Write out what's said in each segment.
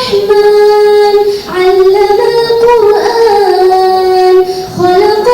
الرحمن علم القرآن خلق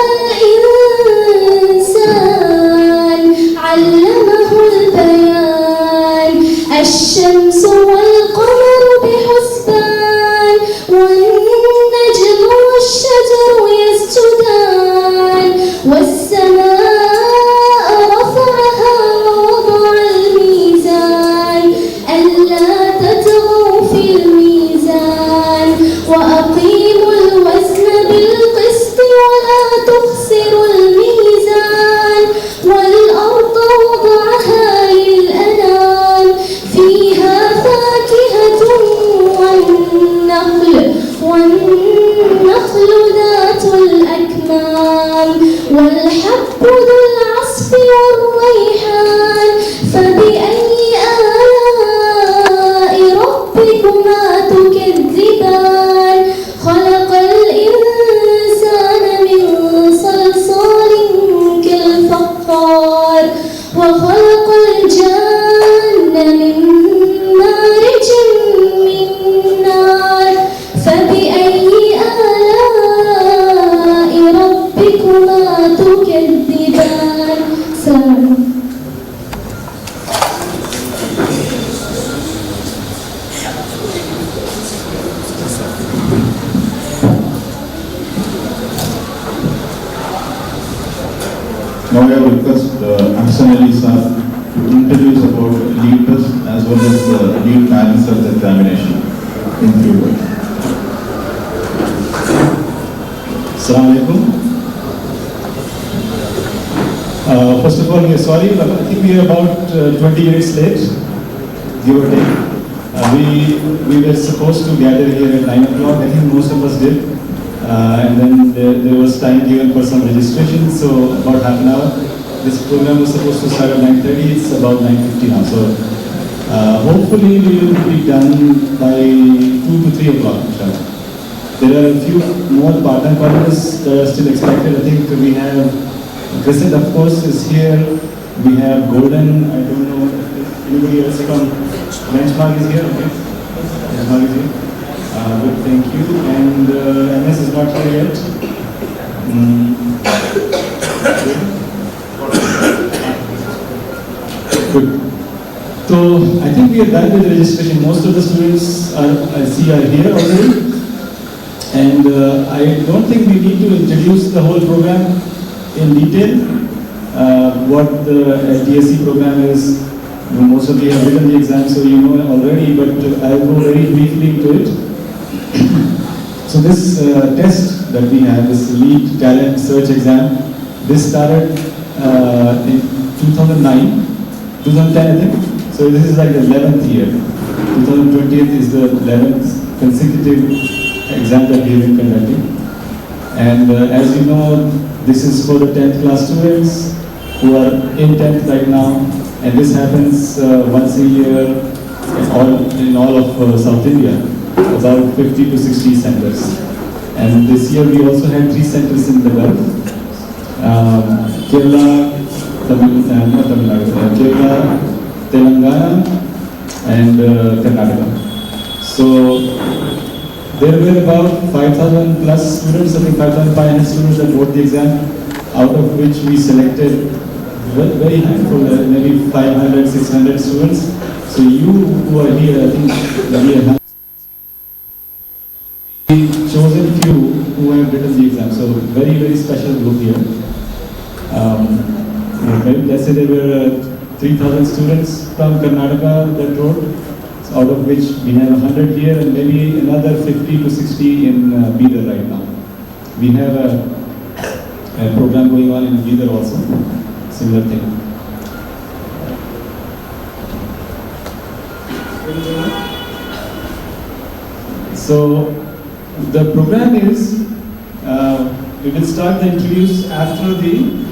الإنسان علمه البيان الشمس والقمر بحسبان والنجم والشجر يسجدان والسماء رفعها ووضع الميزان ألا تطغوا في الميزان وأقيموا الوزن بالقسط ولا تخسروا الميزان والأرض وضعها للأنام فيها فاكهة والنخل ذات الأكمام والحب ذو العصف والريحان فبأي آلاء ربكما تكذبان خلق الإنسان من صلصال كالفخار وخلق الجن من مارج من نار فبأي آلاء ربكما تكذبان Now I will request Ahsan Ali sir to introduce about lead test as well as lead balance of the examination in few words. Assalamu alaikum. First of all, we are sorry, but I think we are about 20 minutes late, give or take. We were supposed to gather here at 9 o'clock. I think most of us did. And then there was time given for some registration, so about half an hour. This program was supposed to start at 9:30, it's about 9:50 now. So hopefully we will be done by 2 to 3 o'clock. There are a few more partner colleges that are still expected. I think we have Crescent, of course, is here. We have Golden, I don't know if anybody else from Benchmark is here. Okay. Benchmark is here. Good, thank you. And MS is not here yet. Good. So I think we are done with the registration. Most of the students I see are here already. And I don't think we need to introduce the whole program in detail. What the DSC program is, most of you have written the exam, so you know already, but I will go very briefly into it. So this test that we have, this lead talent search exam, this started in 2010 I think. So this is like the 11th year. 2020 is the 11th consecutive exam that we have been conducting. And as you know, this is for the 10th class students who are in 10th right now. And this happens once a year in all of South India. About 50 to 60 centers. And this year we also had 3 centers in the Gulf. Kerala, Kerala, Telangana and Karnataka. So there were about 5,000 plus students, I think 5,500 students that wrote the exam, out of which we selected very handful, maybe 500, 600 students. So you who are here, I think we have chosen few who have written the exam. So very, very special group here. Let's say there were 3,000 students from Karnataka that wrote, so out of which we have 100 here and maybe another 50 to 60 in Bidar right now. We have a program going on in Bidar also, similar thing. So the program is, we will start the interviews after the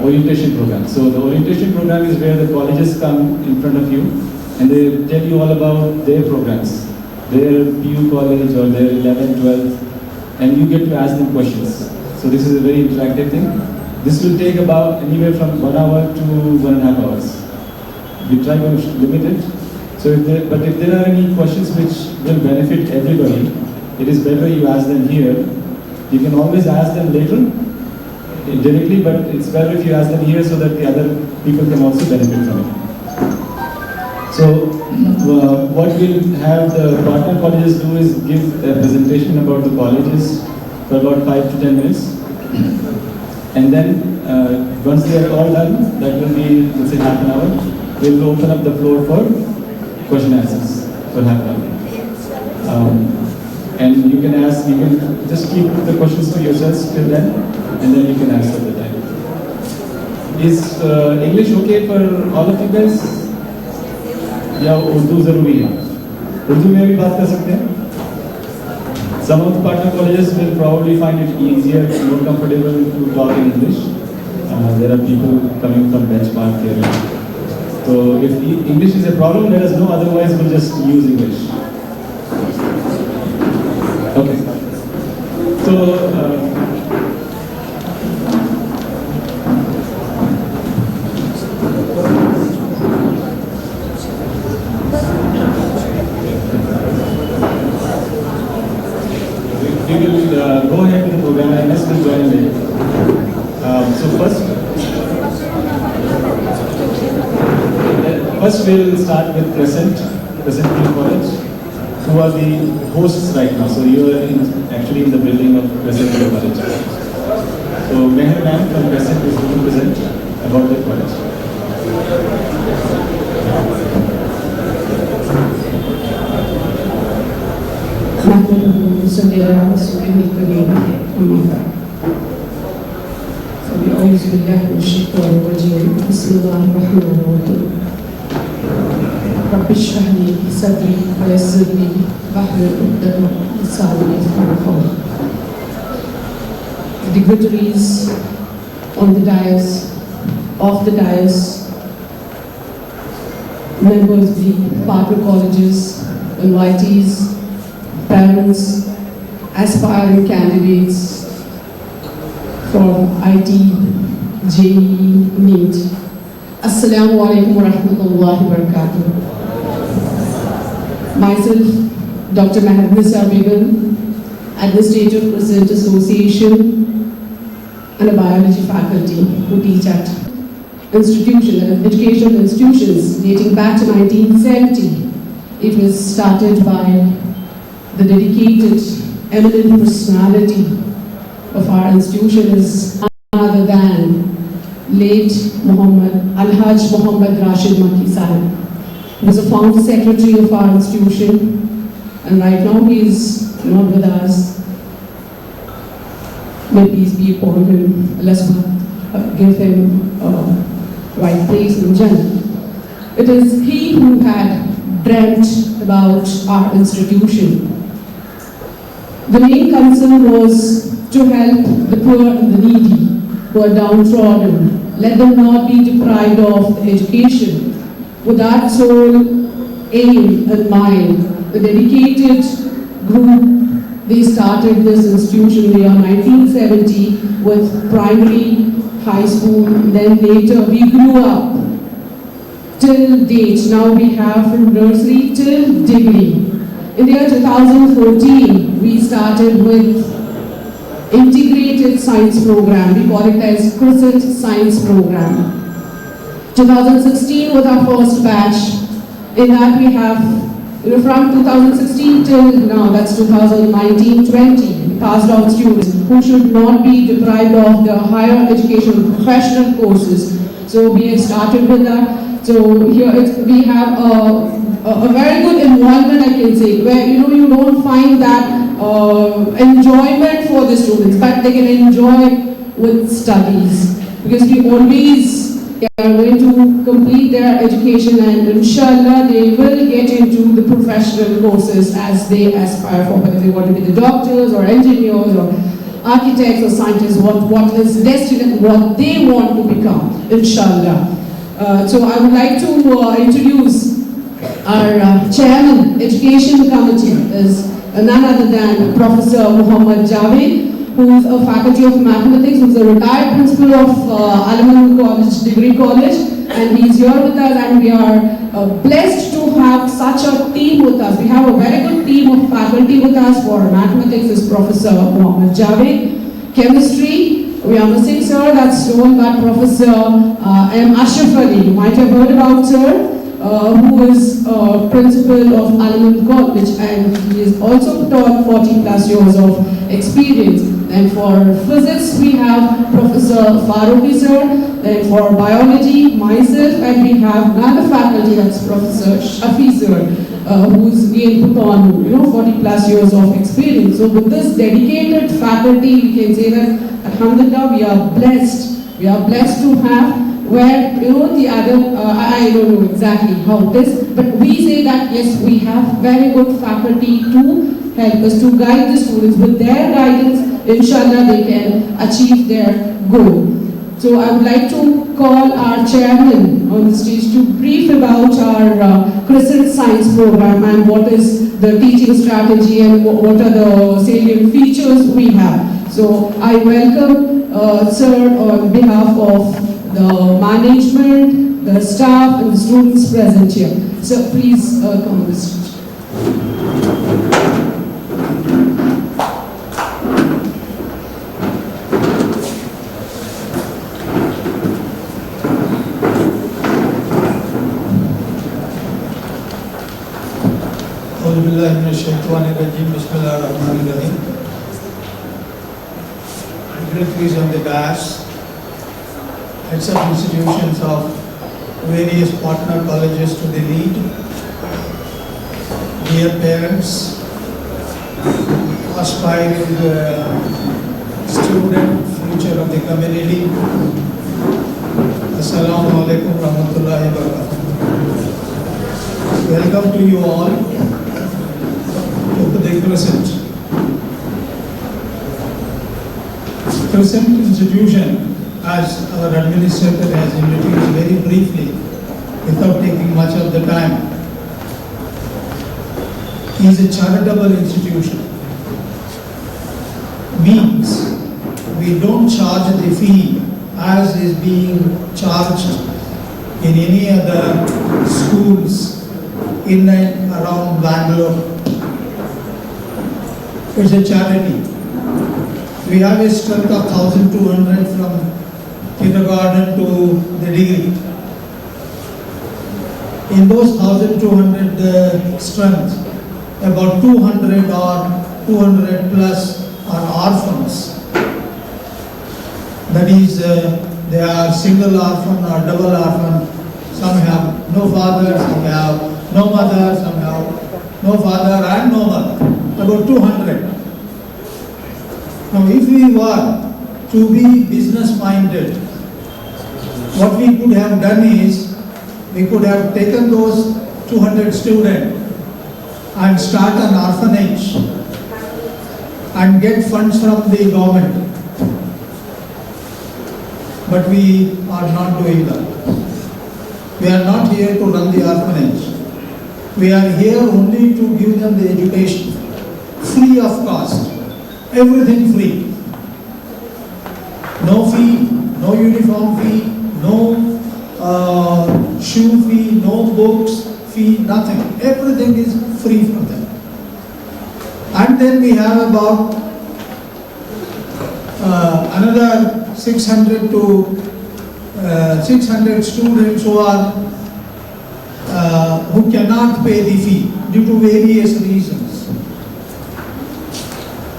orientation program. So the orientation program is where the colleges come in front of you and they tell you all about their programs, their PU college or their 11th, 12th, and you get to ask them questions. So this is a very interactive thing. This will take about anywhere from 1 hour to 1.5 hours. We try to limit it So but if there are any questions which will benefit everybody, it is better you ask them here. You can always ask them later, directly, but it's better if you ask them here so that the other people can also benefit from it. So, what we'll have the partner colleges do is give a presentation about the colleges for about 5 to 10 minutes. And then, once they are all done, that will be, let's say, half an hour, we'll open up the floor for question and answers for half an hour. And you can ask, you can just keep the questions to yourselves till then, and then you can ask at the time. Is English okay for all of you guys? या उर्दू ज़रूरी है? उर्दू में भी बात कर सकते हैं? Some of the partner colleges will probably find it easier, more comfortable to talk in English. There are people coming from benchmark here. So if English is a problem, let us know. Otherwise, we'll just use English. Okay. So. We will go ahead with the program and let's join later. So first we'll start with Crescent College, who are the hosts right now. So you are actually in the building of Crescent College. So Meher ma'am from Crescent is going to present about the college. أعوذ بالله من الشيطان الرجيم بسم الله الرحمن الرحيم رب اشرح لي صدري ويسر لي واحلل عقدة من لساني يفقهوا قولي. The dignitaries on the dais, off the dais, members of the partner colleges, invitees, parents, aspiring candidates from IT, JEE, NEET. Assalamu alaikum wa rahmatullahi wa barakatuh. Myself, Dr. Ltse Begum, Administrator Crescent Association, and a biology faculty who teach at educational institutions dating back to 1970. It was started by the dedicated, eminent personality of our institution is none other than late Alhaj Muhammad Rashid Makki Sahib. He was a founder secretary of our institution, and right now he is not with us. May peace be upon him. Let's give him right place in Jannah. It is he who had dreamt about our institution. The main concern was to help the poor and the needy who are downtrodden, let them not be deprived of the education. With that sole aim and mind, the dedicated group, they started this institution in the year 1970 with primary, high school, then later we grew up till date. Now we have from nursery till degree. In the year 2014, we started with integrated science program. We call it as Crescent Science Program. 2016 was our first batch. In that we have, from 2016 till now, that's 2019-20, passed out students who should not be deprived of the higher education professional courses. So we have started with that. So here we have a very good environment, I can say, where you don't find that enjoyment for the students, but they can enjoy with studies, because we always are going to complete their education, and inshallah they will get into the professional courses as they aspire for, whether they want to be the doctors or engineers or architects or scientists, what is destined and what they want to become, inshallah. So I would like to introduce our chairman, education committee, is none other than Professor Muhammad Javed, who is a faculty of mathematics, who is a retired principal of Alaman College, Degree College, and he is here with us, and we are blessed to have such a team with us. We have a very good team of faculty with us. For mathematics is Professor Mohammed Javed. Chemistry, we are missing sir, that's known by Professor M. Ashraf Ali. You might have heard about sir, who is principal of Alamut College, and he is also taught 40 plus years of experience. And for physics, we have Professor Faruqi sir. Then for biology, myself, and we have another faculty, that's Professor Shafi sir, who's again put on 40 plus years of experience. So with this dedicated faculty, we can say that Alhamdulillah, we are blessed. We are blessed to have, where the other, I don't know exactly how it is, but we say that yes, we have very good faculty to help us to guide the students. With their guidance, inshallah, they can achieve their goal. So I would like to call our chairman on the stage to brief about our Crescent Science program and what is the teaching strategy and what are the salient features we have. So I welcome sir on behalf of the management, the staff and the students present here. So please come on the stage. Dignitaries on the dais, heads of institutions of various partner colleges to the lead, dear parents, aspiring student, future of the community. Assalamu alaikum warahmatullahi wabarakatuh. Welcome to you all to the Crescent. Crescent institution, as our administrator has indicated very briefly, without taking much of the time, is a charitable institution. Means we don't charge the fee as is being charged in any other schools in and around Bangalore. It's a charity. We have a strength of 1,200 from kindergarten to the degree. In those 1,200 strength, about 200 or 200 plus are orphans. That is, they are single orphan or double orphan. Some have no father, some have no mother, some have no father and no mother. About 200. Now, if we were to be business-minded, what we could have done is, we could have taken those 200 students and start an orphanage and get funds from the government. But we are not doing that. We are not here to run the orphanage. We are here only to give them the education, free of cost. Everything free. No fee, no uniform fee, no shoe fee, no books fee, nothing. Everything is free for them. And then we have about another 600 to 600 students who cannot pay the fee due to various reasons.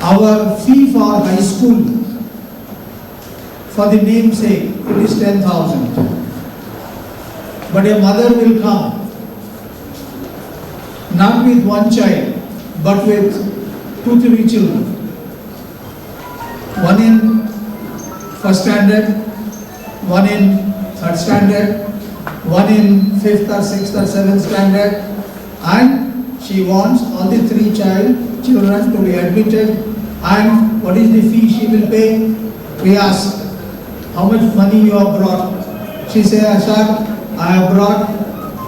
Our fee for high school, for the namesake, it is 10,000. But a mother will come, not with one child, but with 2-3 children. One in first standard, one in third standard, one in 5th or 6th or 7th standard, and she wants all the 3 children to be admitted. And what is the fee she will pay? We ask, how much money you have brought? She says, sir, I have brought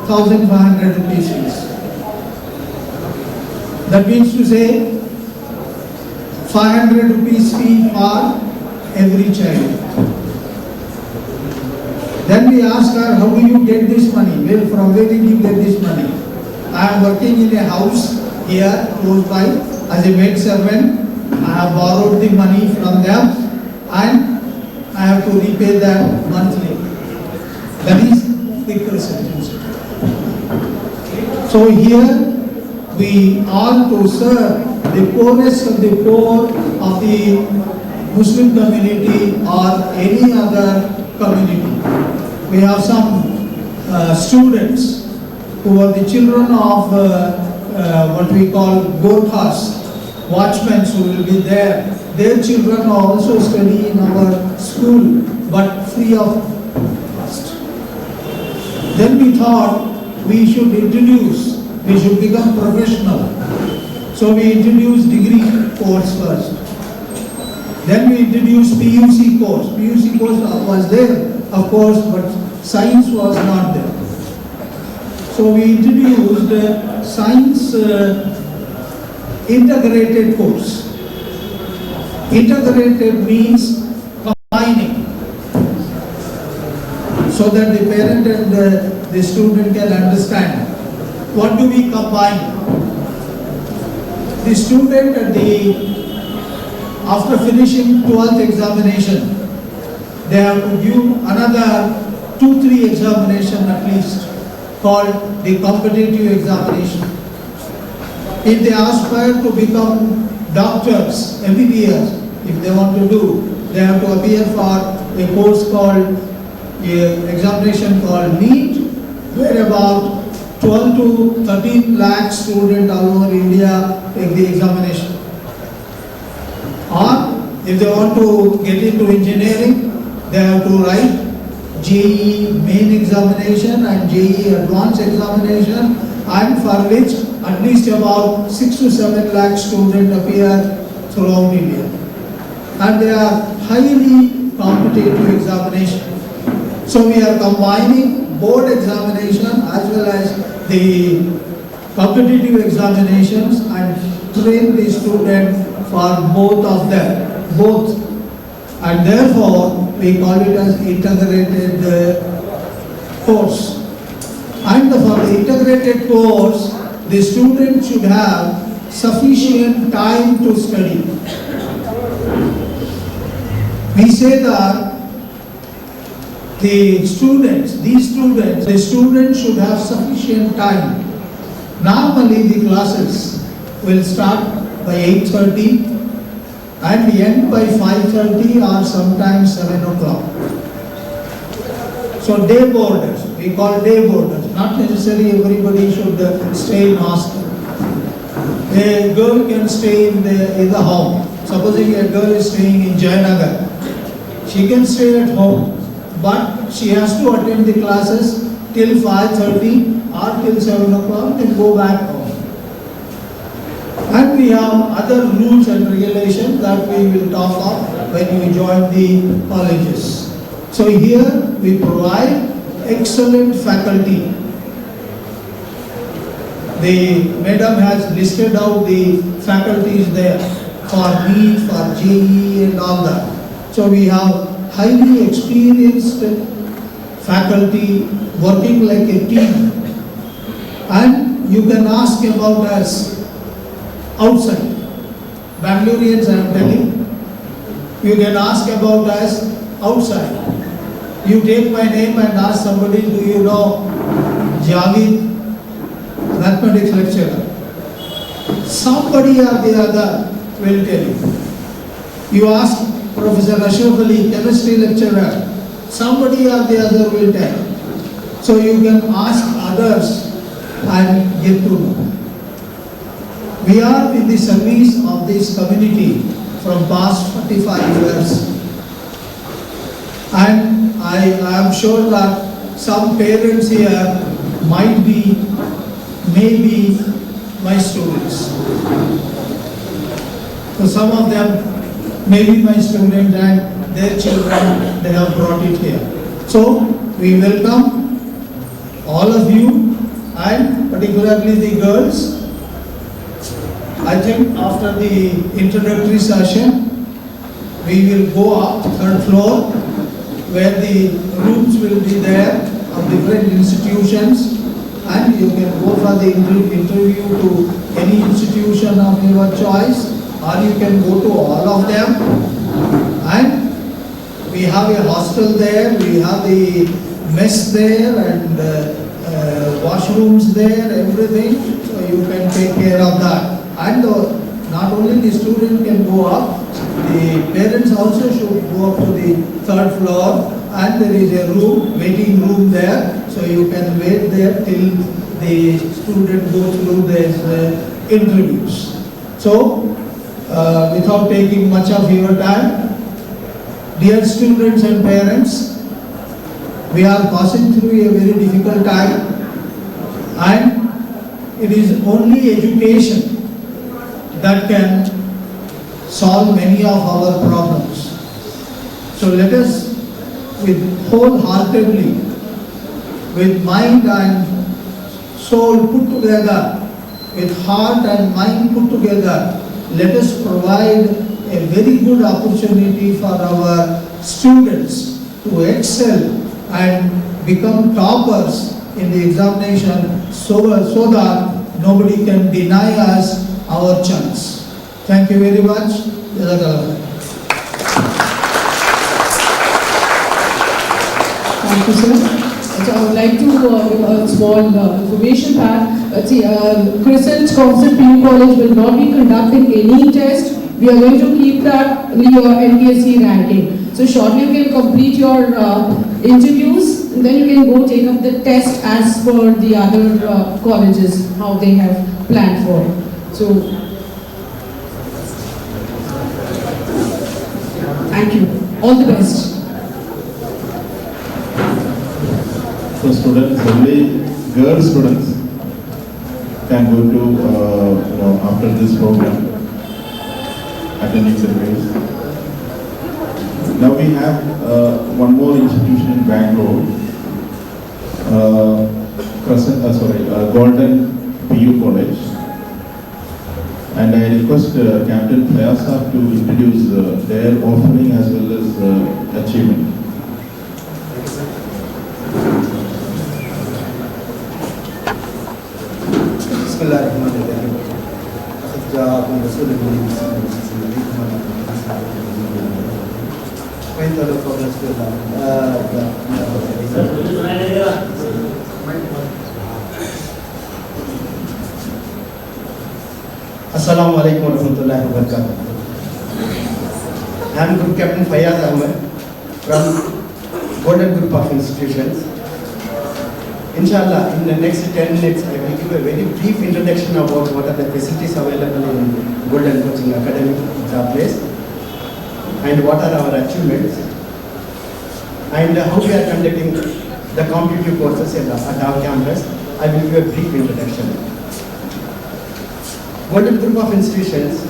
1,500 rupees fees. That means to say, 500 rupees fee for every child. Then we ask her, how do you get this money? From where did you get this money? I am working in a house here close by as a maid servant. I have borrowed the money from them and I have to repay them monthly. That is the Crescent Institute. So here we are to serve the poorest of the poor of the Muslim community or any other community. We have some students who are the children of what we call Gorkhas, watchmen who will be there. Their children are also studying in our school, but free of cost. Then we thought we should become professional. So we introduced degree course first. Then we introduced PUC course. PUC course was there, of course, but science was not there. So we introduced science integrated course. Integrated means combining, so that the parent and the student can understand. What do we combine? The student after finishing 12th examination, they have to give another 2-3 examination at least, called the competitive examination. If they aspire to become doctors, MBBS, if they want to do, they have to appear for a course called, examination called NEET, where about 12 to 13 lakh students all over India take the examination. Or if they want to get into engineering, they have to write JEE main examination and JEE advanced examination, and for which at least about 6 to 7 lakh students appear throughout India. And they are highly competitive examination. So we are combining board examination as well as the competitive examinations and train the student for both of them, and therefore we call it as integrated course. And for the integrated course, the student should have sufficient time to study. We say that the students should have sufficient time. Normally the classes will start by 8:30 and end by 5:30 or sometimes 7 o'clock. So day boarders, we call day boarders. Not necessarily everybody should stay in hostel. A girl can stay in the home. Supposing a girl is staying in Jayanagar, she can stay at home, but she has to attend the classes till 5:30 or till 7 o'clock and go back home. And we have other rules and regulations that we will talk of when we join the colleges. So here we provide excellent faculty. The madam has listed out the faculties there for NEET, for JEE and all that. So we have highly experienced faculty working like a team. And you can ask about us outside. Bangaloreans I am telling, you can ask about us outside. You take my name and ask somebody, do you know Javed, mathematics lecturer? Somebody or the other will tell you. You ask Professor Ashraf Ali, chemistry lecturer, somebody or the other will tell. So you can ask others and get to know. We are in the service of this community from past 45 years. And I am sure that some parents here may be my students. So some of them may be my students and their children, they have brought it here. So we welcome all of you and particularly the girls. I think after the introductory session, we will go up third floor where the rooms will be there of different institutions, and you can go for the interview to any institution of your choice, or you can go to all of them. And we have a hostel there, we have the mess there, and washrooms there, everything, so you can take care of that. And not only the student can go up, the parents also should go up to the third floor, and there is a room, waiting room there, so you can wait there till the student goes through these interviews. So, without taking much of your time, dear students and parents, we are passing through a very difficult time, and it is only education that can solve many of our problems. So let us, with wholeheartedly, with mind and soul put together, with heart and mind put together, let us provide a very good opportunity for our students to excel and become toppers in the examination, so that nobody can deny us our chance. Thank you very much. Thank you, sir. So I would like to give a small information pack. Crescent PU College will not be conducting any test. We are going to keep that your NTSC ranking. So shortly you can complete your interviews, and then you can go take up the test as per the other colleges, how they have planned for. So, thank you. All the best. So students, only girl students can go to, after this program, attending the race. Now we have one more institution in Bangalore, Crescent, Golden PU College. And I request Captain Fayasa to introduce their offering as well as achievement. Assalamu alaikum wa rahmatullahi wa barakatuh. I am Group Captain Fayaz Ahmed from Golden Group of Institutions. Inshallah, in the next 10 minutes, I will give a very brief introduction about what are the facilities available in Golden Coaching Academy, job place, and what are our achievements, and how we are conducting the competitive courses at our campus. I will give a brief introduction. Golden Group of Institutions,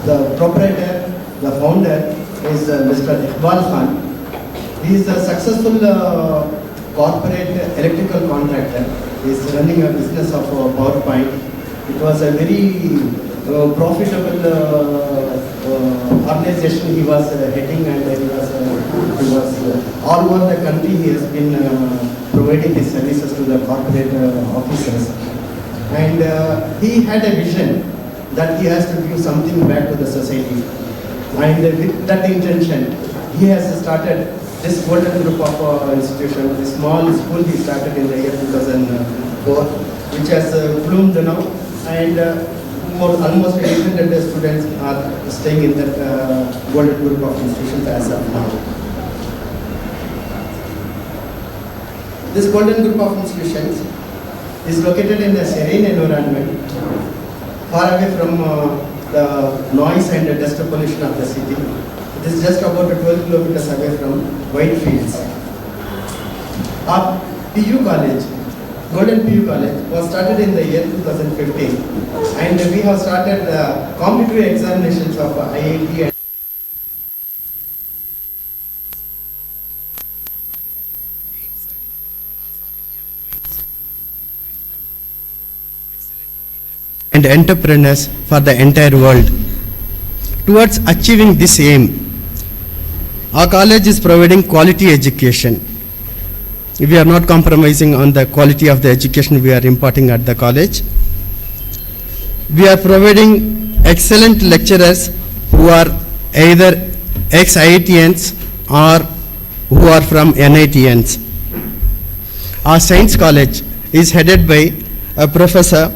the proprietor, the founder is Mr. Iqbal Khan. He is a successful corporate electrical contractor. He is running a business of PowerPoint. It was a very profitable organization he was heading, and he was all over the country. He has been providing his services to the corporate officers. And he had a vision that he has to give something back to the society. And with that intention, he has started this Golden Group of institution, this small school he started in the year 2004, which has bloomed now, and almost 800 students are staying in that Golden Group of institutions as of now. This Golden Group of institutions is located in a serene environment, far away from the noise and the dust pollution of the city. It is just about 12 kilometers away from Whitefields. Our PU College, Golden PU College, was started in the year 2015, and we have started competitive examinations of IIT and entrepreneurs for the entire world. Towards achieving this aim, our college is providing quality education. We are not compromising on the quality of the education we are imparting at the college. We are providing excellent lecturers who are either ex-IITians or who are from NITians. Our science college is headed by a professor.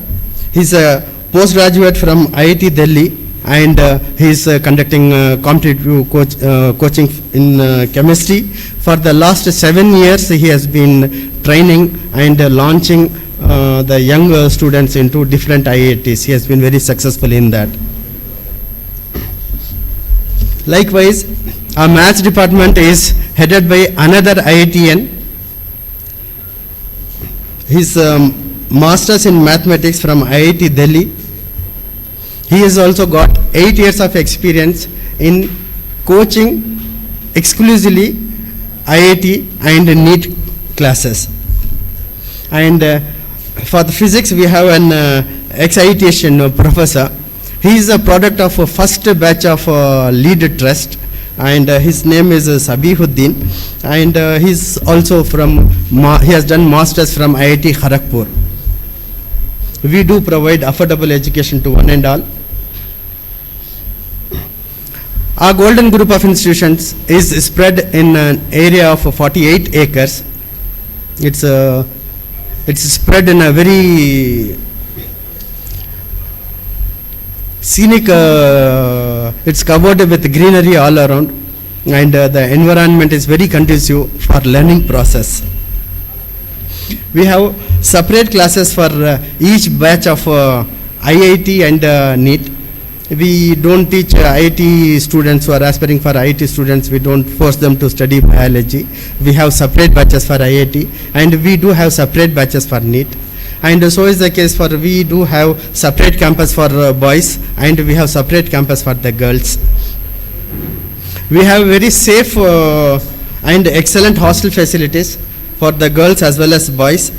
He's a postgraduate from IIT Delhi, and he's conducting competitive coaching in chemistry. For the last 7 years, he has been training and launching the young students into different IITs. He has been very successful in that. Likewise, our maths department is headed by another IITian. His master's in mathematics from IIT Delhi. He has also got 8 years of experience in coaching exclusively IIT and NEET classes. And for the physics, we have an ex-IITian professor. He is a product of a first batch of lead trust, and his name is Sabihuddin, and he's also from, he has done masters from IIT Kharagpur. We do provide affordable education to one and all. Our golden group of institutions is spread in an area of 48 acres. It's spread in a very scenic, it's covered with greenery all around, and the environment is very conducive for learning process. We have separate classes for each batch of IIT and NEET. We don't teach IIT students who are aspiring for IIT students, we don't force them to study biology. We have separate batches for IIT, and we do have separate batches for NEET. And so is the case for, we do have separate campus for boys, and we have separate campus for the girls. We have very safe and excellent hostel facilities for the girls as well as boys.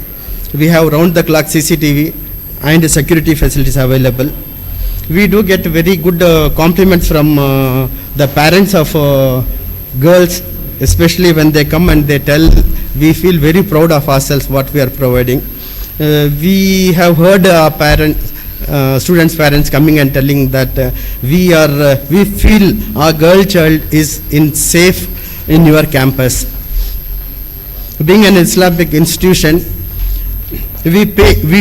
We have round the clock CCTV and security facilities available. We do get very good compliments from the parents of girls, especially when they come and they tell, we feel very proud of ourselves what we are providing. We have heard students' parents coming and telling that we feel our girl child is safe in your campus. Being an Islamic institution, we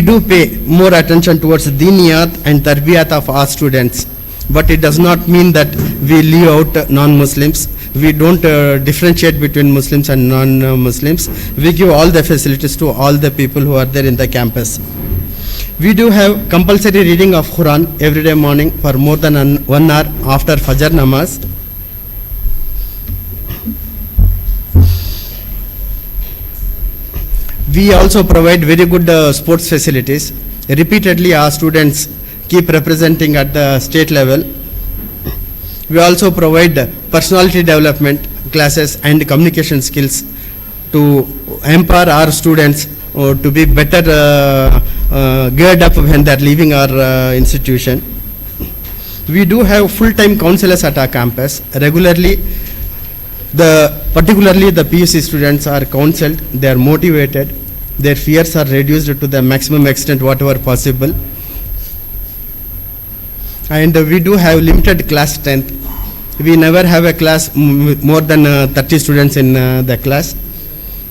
do pay more attention towards diniyat and tarbiyat of our students, but it does not mean that we leave out non-Muslims. We don't differentiate between Muslims and non-Muslims. We give all the facilities to all the people who are there in the campus. We do have compulsory reading of Quran every day morning for more than 1 hour after Fajr namaz. We also provide very good sports facilities. Repeatedly our students keep representing at the state level. We also provide personality development classes and communication skills to empower our students to be better geared up when they are leaving our institution. We do have full-time counselors at our campus. Regularly, particularly the PUC students are counseled, they are motivated, their fears are reduced to the maximum extent whatever possible. And we do have limited class strength. We never have a class more than 30 students in the class.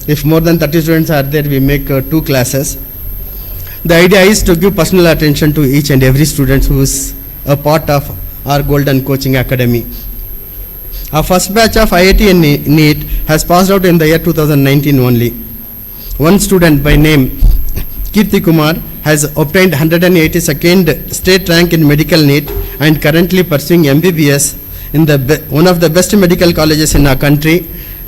If more than 30 students are there, we make 2 classes. The idea is to give personal attention to each and every student who is a part of our Golden Coaching Academy. Our first batch of IIT and NEET has passed out in the year 2019 only. One student by name Kirti Kumar has obtained 182nd state rank in medical NEET and currently pursuing MBBS in one of the best medical colleges in our country,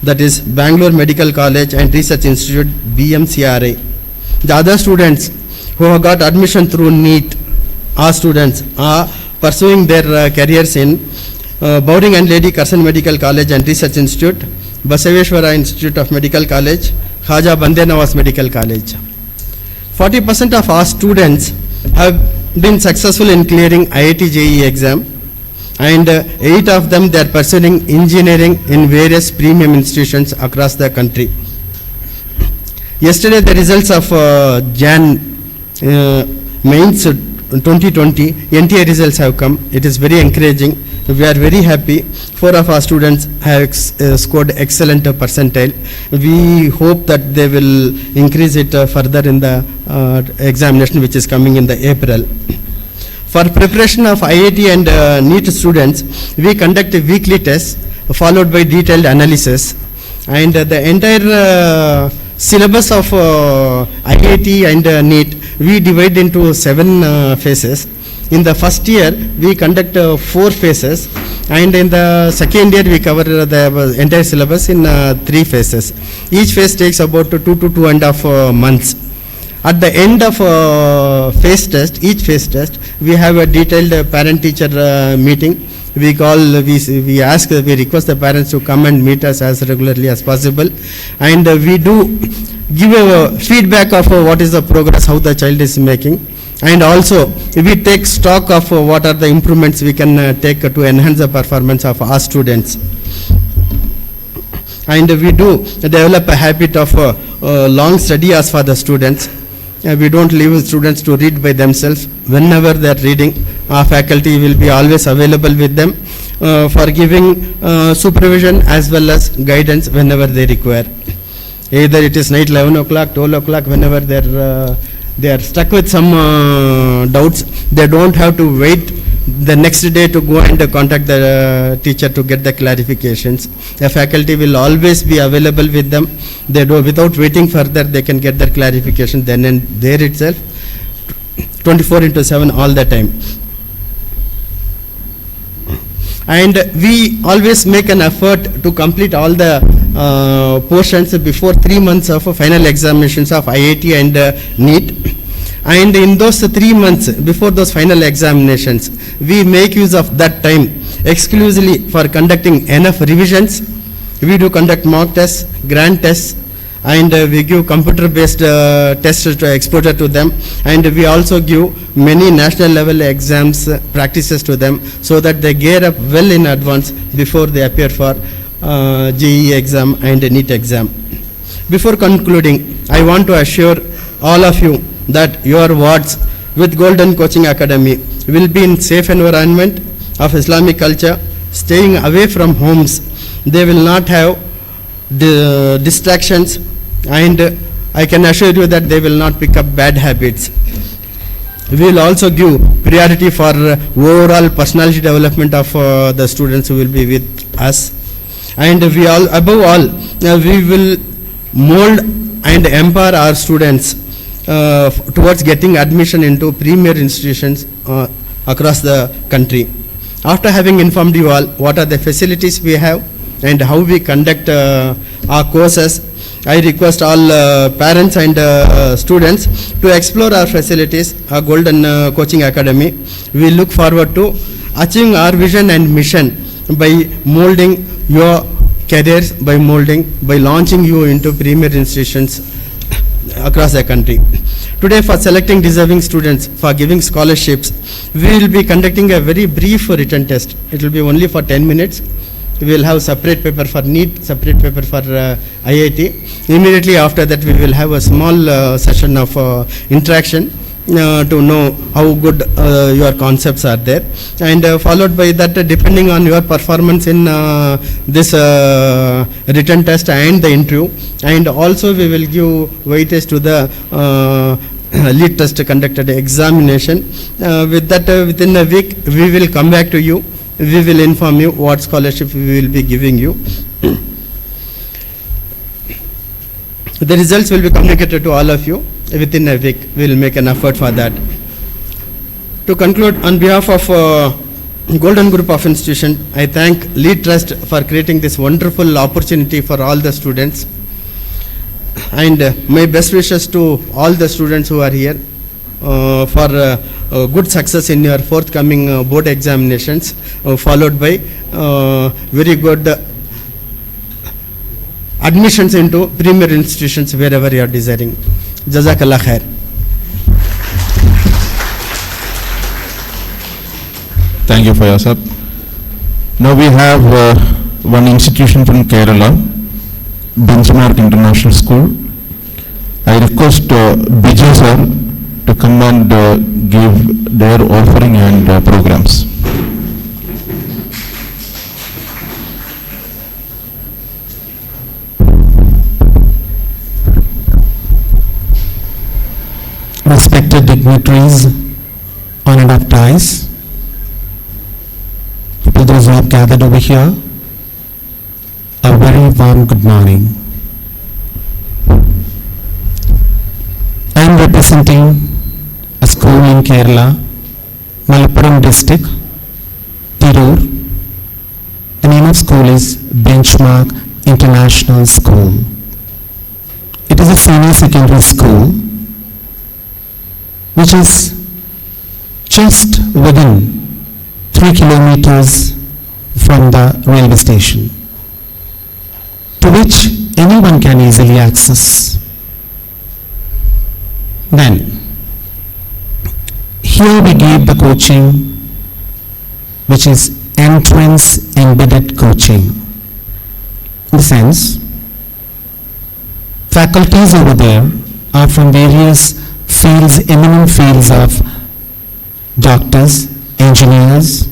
that is Bangalore Medical College and Research Institute, BMCRI. The other students who have got admission through NEET, our students, are pursuing their careers in Bowring and Lady Crescent Medical College and Research Institute, Basaveshwara Institute of Medical College, Khaja Bande Nawaz Medical College. 40% of our students have been successful in clearing IIT JEE exam, and 8 of them they are pursuing engineering in various premium institutions across the country. Yesterday, the results of Jan Mains 2020 NTA results have come. It is very encouraging. We are very happy. 4 of our students have scored excellent percentile. We hope that they will increase it further in the examination which is coming in the April. For preparation of IIT and NEET students, we conduct a weekly test followed by detailed analysis. And the entire syllabus of IIT and NEET we divide into 7 phases. In the first year we conduct 4 phases, and in the second year we cover the entire syllabus in 3 phases. Each phase takes about 2 to 2.5 months. At the end of each phase test, we have a detailed parent-teacher meeting. We request the parents to come and meet us as regularly as possible, and we do give a feedback of what is the progress, how the child is making, and also we take stock of what are the improvements we can take to enhance the performance of our students. And we do develop a habit of long study as for the students. We don't leave students to read by themselves. Whenever they are reading, our faculty will be always available with them for giving supervision as well as guidance whenever they require. Either it is night 11 o'clock, 12 o'clock, whenever they are stuck with some doubts, they don't have to wait the next day to go and contact the teacher to get the clarifications. The faculty will always be available with them. They do, without waiting further, they can get their clarification then and there itself, 24/7 all the time. And we always make an effort to complete all the portions before 3 months of final examinations of IIT and NEET. And in those 3 months before those final examinations, we make use of that time exclusively for conducting enough revisions. We do conduct mock tests, grand tests, and we give computer-based tests to exposure to them, and we also give many national level exams practices to them so that they gear up well in advance before they appear for JEE exam and NEET exam. Before concluding, I want to assure all of you that your wards with Golden Coaching Academy will be in safe environment of Islamic culture, staying away from homes. They will not have distractions, and I can assure you that they will not pick up bad habits. We will also give priority for overall personality development of the students who will be with us, and we all, above all, we will mold and empower our students towards getting admission into premier institutions across the country. After having informed you all what are the facilities we have and how we conduct our courses, I request all parents and students to explore our facilities, our Golden Coaching Academy. We look forward to achieving our vision and mission by molding your careers, by launching you into premier institutions across the country. Today, for selecting deserving students for giving scholarships, we will be conducting a very brief written test. It will be only for 10 minutes. We will have separate paper for NEET, separate paper for IIT. Immediately after that, we will have a small session of interaction to know how good your concepts are there, and followed by that, depending on your performance in this written test and the interview, and also we will give weightage to the lead test conducted examination. With that, within a week, we will come back to you. We will inform you what scholarship we will be giving you. The results will be communicated to all of you within a week. We will make an effort for that. To conclude, on behalf of Golden Group of Institution, I thank Lead Trust for creating this wonderful opportunity for all the students, and my best wishes to all the students who are here for good success in your forthcoming board examinations, followed by very good admissions into premier institutions wherever you are desiring. Jazakallah khair. Thank you, Fayasab. Now we have one institution from Kerala, Benchmark International School. I request Bijay sir to come and give their offering and programs. Respected dignitaries, honored ties, people those who have gathered over here, a very warm good morning. I am representing a school in Kerala, Malappuram district, Tirur. The name of school is Benchmark International School. It is a senior secondary school which is just within 3 kilometers from the railway station, to which anyone can easily access. Then, here we give the coaching, which is entrance embedded coaching. In the sense, faculties over there are from various fields, eminent fields of doctors, engineers.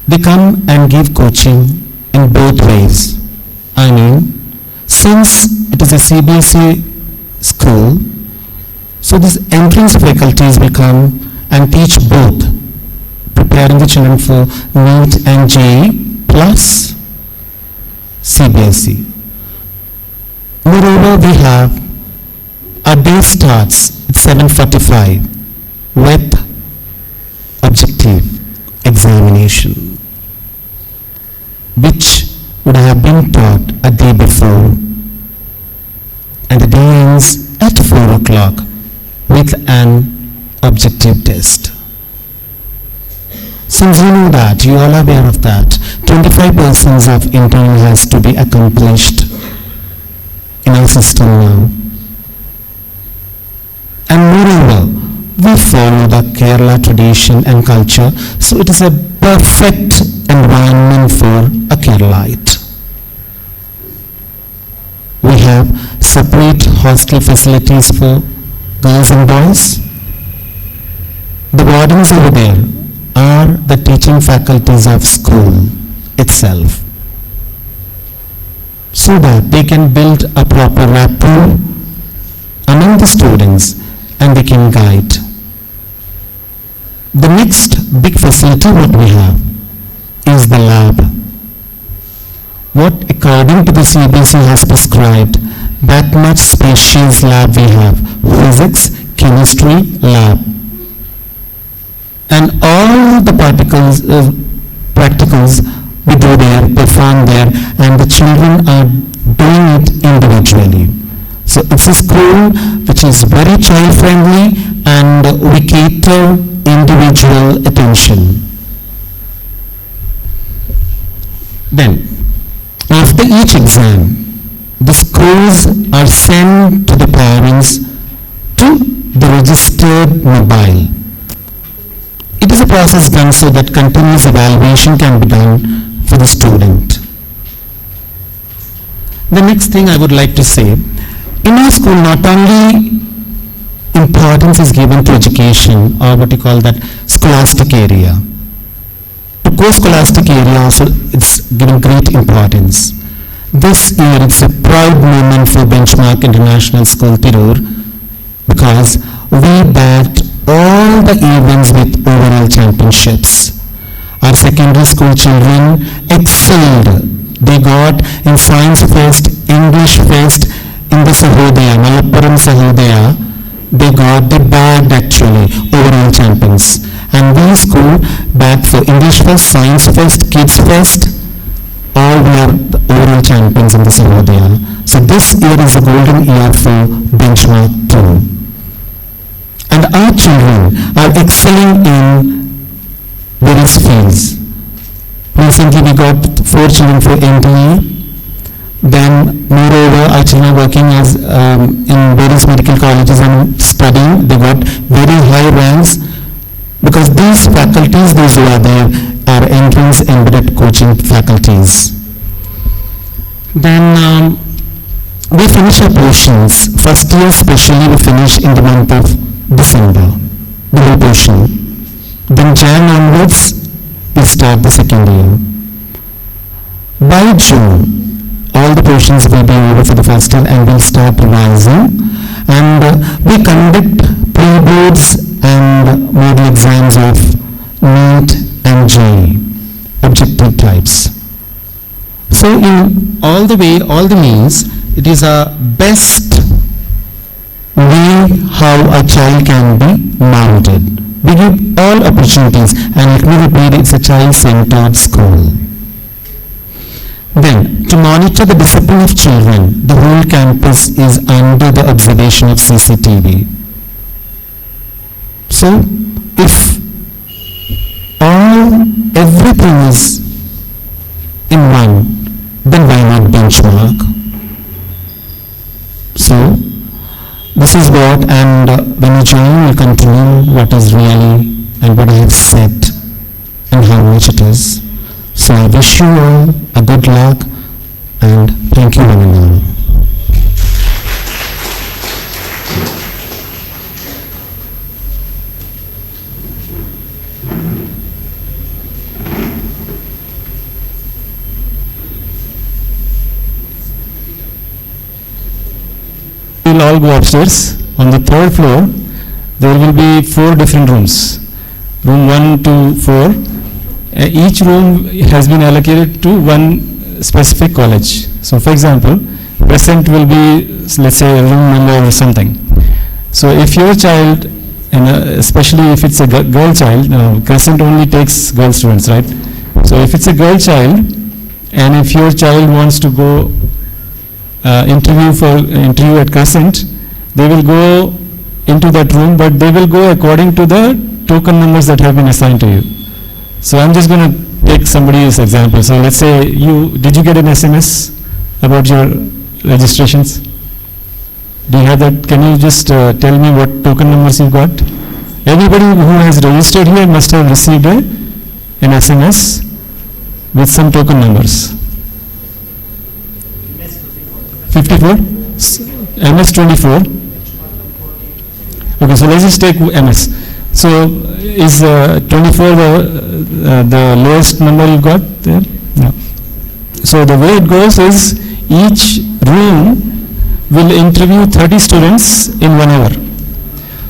They come and give coaching in both ways. I mean, since it is a CBSE school, so these entrance faculties will come and teach both, preparing the children for NEET and JEE plus CBSE. Moreover, we have our day starts at 7:45 with objective examination, which would have been taught a day before, and the day ends at 4 o'clock with an objective test. Since you know that, you all are aware of that, 25% of internal has to be accomplished in our system now. And moreover, we follow the Kerala tradition and culture, so it is a perfect environment for a Keralite. We have separate hostel facilities for girls and boys. The wardens over there are the teaching faculties of school itself, so that they can build a proper rapport among the students and they can guide. The next big facility what we have is the lab. What according to the CBSE has prescribed, that much spacious lab we have, physics, chemistry lab. And all the practicals we do there, perform there, and the children are doing it individually. So it's a school which is very child friendly and we cater individual attention. Then, after each exam, the schools are sent to the parents to the registered mobile. It is a process done so that continuous evaluation can be done for the student. The next thing I would like to say, in our school not only importance is given to education or what you call that scholastic area. To co-scholastic area also it's given great importance. This year it's a proud moment for Benchmark International School Tirur because we bagged all the events with overall championships. Our secondary school children excelled. They got in Science Fest, English Fest, in the Sahodaya, Malappuram Sahodaya, they got the bag actually, overall champions. And we school back for English Fest, Science Fest, Kids Fest, all were the overall champions in the Sahodaya. So this year is a golden year for Benchmark too. And our children are excelling in various fields. Recently we got 4 children for NDE. Then moreover our children are working as in various medical colleges and studying. They got very high ranks because these faculties, those who are there, are entrance embedded coaching faculties. Then we finish our portions. First year especially we finish in the month of December, the whole portion. Then Jan onwards we start the second year. By June, all the portions will be over for the first year and we'll start revising. And we conduct pre-boards and model exams of NEET and JEE, objective types. So in all the means, it is a best way how a child can be mounted. We give all opportunities, and let me repeat, it's a child-centered school. Then, to monitor the discipline of children, the whole campus is under the observation of CCTV. So, if everything is in one, then why not benchmark? So, this is what, and when you join, you continue what is really and what I have said and how much it is. So I wish you all a good luck and thank you one and all. We'll all go upstairs. On the third floor, there will be 4 different rooms. Room 1 to 4. Each room has been allocated to one specific college. So for example, Crescent will be, let's say, room number or something. So if your child, and especially if it's a girl child, Crescent only takes girl students, right? So if it's a girl child, and if your child wants to go interview at Crescent, they will go into that room, but they will go according to the token numbers that have been assigned to you. So I'm just going to take somebody's example. So let's say did you get an SMS about your registrations? Do you have that? Can you just tell me what token numbers you got? Everybody who has registered here must have received an SMS with some token numbers. 54? MS 24? Okay, so let's just take MS. So is 24 the lowest number you got there? No. So the way it goes is each room will interview 30 students in 1 hour.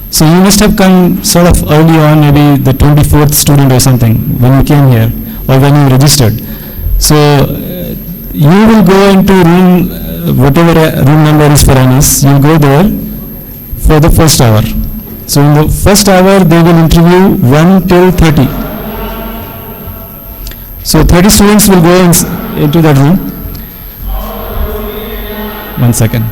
So you must have come sort of early on, maybe the 24th student or something when you came here or when you registered. So you will go into room, whatever room number is for MS, you go there for the first hour. So in the first hour, they will interview 1 till 30. So 30 students will go into that room. 1 second.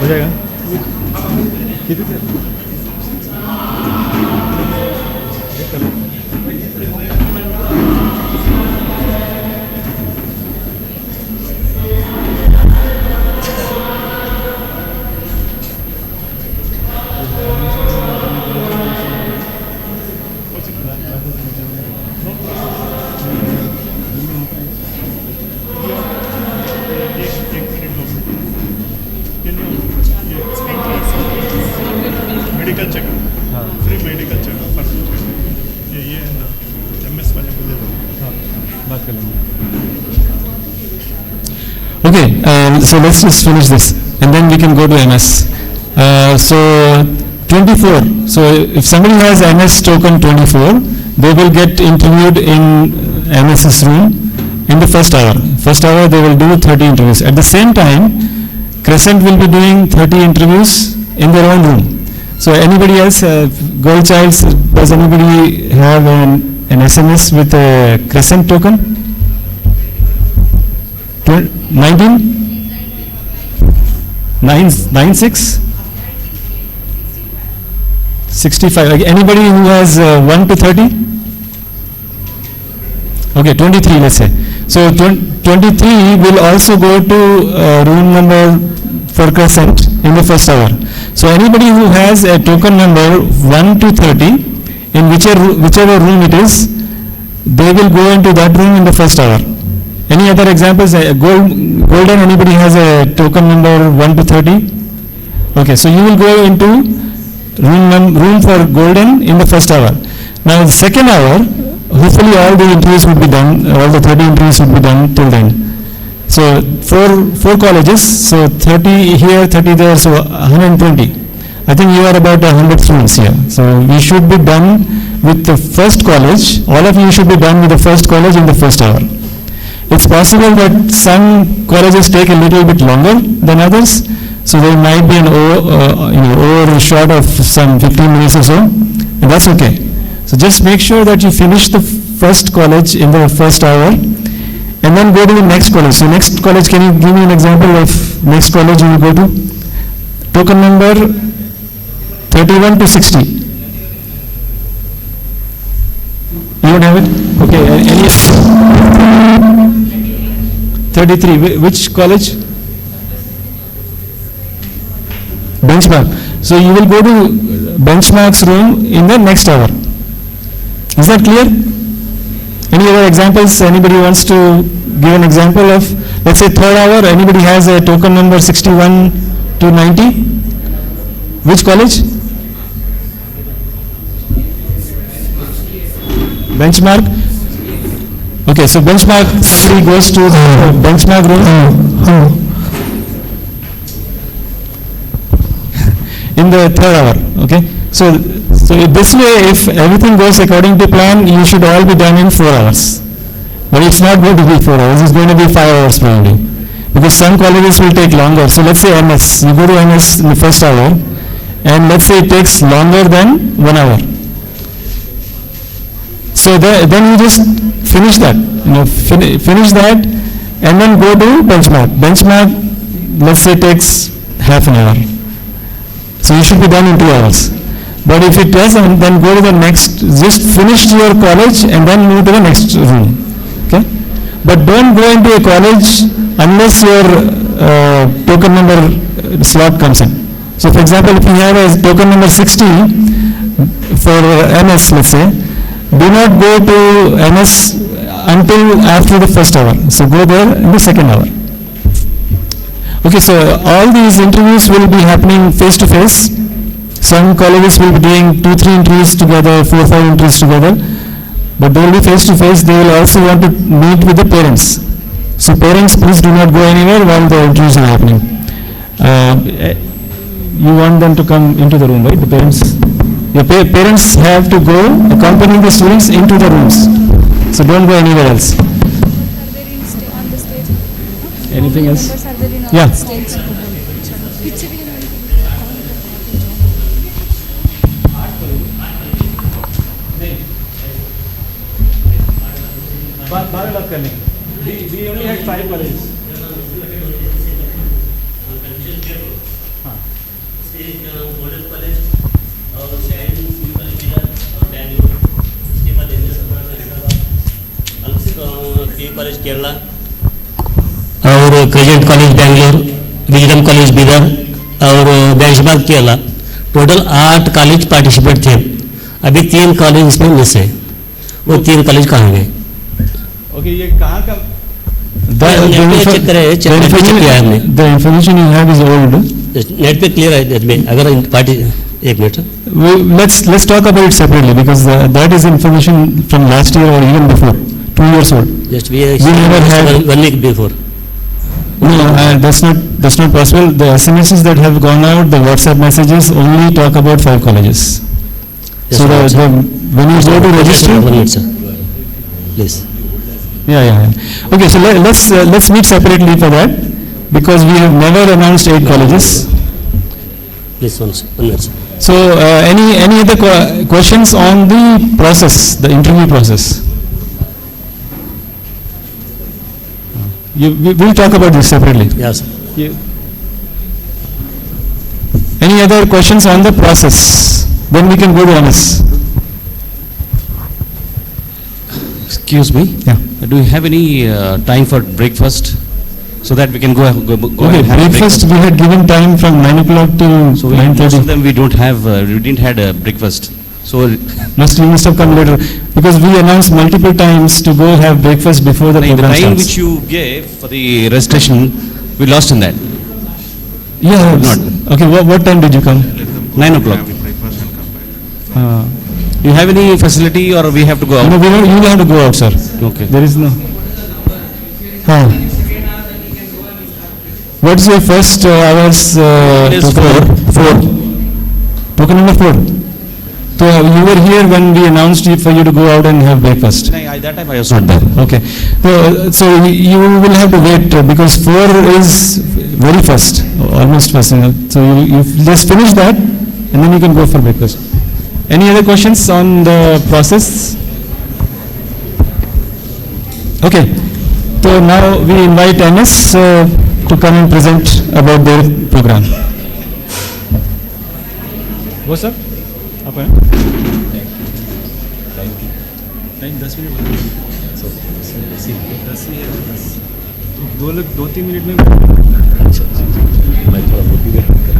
हो जाएगा कितने Okay, so let's just finish this and then we can go to MS. So 24. So if somebody has MS token 24, they will get interviewed in MS's room in the first hour. First hour they will do 30 interviews. At the same time, Crescent will be doing 30 interviews in their own room. So anybody else, Gold Childs, does anybody have an SMS with a Crescent token? 19? 96? 65. Like anybody who has 1 to 30? Okay, 23 let's say. So 23 will also go to room number for Crescent in the first hour. So anybody who has a token number 1 to 30, in whichever room it is, they will go into that room in the first hour. Any other examples? Golden, anybody has a token number 1 to 30? Okay, so you will go into room for Golden in the first hour. Now the second hour, hopefully all the interviews would be done, all the 30 interviews would be done till then. So four colleges, so 30 here, 30 there, so 120. I think you are about 100 students here. So we should be done with the first college, all of you should be done with the first college in the first hour. It's possible that some colleges take a little bit longer than others, so there might be an overshot of some 15 minutes or so, and that's okay. So just make sure that you finish the first college in the first hour, and then go to the next college. So next college, can you give me an example of next college you will go to? Token number 31 to 60. You don't have it? Okay, any 33, which college? Benchmark. So you will go to Benchmark's room in the next hour. Is that clear? Any other examples? Anybody wants to give an example of, let's say third hour, anybody has a token number 61 to 90? Which college? Benchmark? Okay, so Benchmark, somebody goes to the Benchmark room in the third hour, okay? So this way, if everything goes according to plan, you should all be done in 4 hours. But it's not going to be 4 hours, it's going to be 5 hours probably. Because some colleges will take longer. So let's say MS, you go to MS in the first hour, and let's say it takes longer than 1 hour. So then you just finish that, finish that, and then go to Benchmark. Benchmark, let's say takes half an hour. So you should be done in 2 hours. But if it doesn't, then go to the next, just finish your college and then move to the next room. Okay? But don't go into a college unless your token number slot comes in. So for example, if you have a token number 60 for MS, let's say, do not go to MS until after the first hour. So go there in the second hour. Okay, so all these interviews will be happening face to face. Some colleges will be doing 2-3 interviews together, 4-5 interviews together, but they will be face to face. They will also want to meet with the parents. So parents, please do not go anywhere while the interviews are happening. You want them to come into the room, right? The parents. Your parents have to go accompany the students into the rooms. So don't go anywhere else. Anything else? Yeah. We only had 5 colleges. Golden college और शहर college और बैंगलोर, उसके बाद के college Kerala और Crescent college Bangalore, Wisdom college Bidar और Benchmark Kerala. Total 8 college participate थे। अभी 3 कॉलेज इसमें मिस है। वो 3 कॉलेज कहाँ गए? ओके, ये कहाँ का? चेक करे, चेक किया हमने। The information you have is old. Net पे क्लियर है इसमें। अगर पार्टी एक minute, let's talk about it separately because that is information from last year or even before, 2 years old. Just we never had. 1 week before. No, that's not possible. The SMSs that have gone out, the WhatsApp messages only talk about 5 colleges. Yes, So when you go to register. 1 minute, sir. Please. Yeah. Okay, so let's meet separately for that, because we have never announced 8 colleges. Please, 1 minute, sir. So any other questions on the process, the interview process? We'll talk about this separately. Yes. Any other questions on the process? Then we can go to MS. Excuse me? Yeah. Do you have any time for breakfast so that we can go Okay, and have breakfast we had given time from 9 o'clock to So most of 9:30. them we didn't had a breakfast. So You must have come later, because we announced multiple times to go have breakfast before the the program time starts. which you gave for the registration, we lost in that. Yeah, Not. okay, what time did you come? 9 o'clock. Do you have any facility or we have to go out? No, you have to go out, sir. Okay. There is no. What's your first hours? It is token? 4. Token number 4. So you were here when we announced for you to go out and have breakfast. That time I was not there. Okay. So you will have to wait, because 4 is very first, almost first. So you just finish that and then you can go for breakfast. Any other questions on the process? Okay. So now we invite MS to come and present about their program. What's up? Up, eh? 10 minute 2-3 minute में मैं थोड़ा motivate कर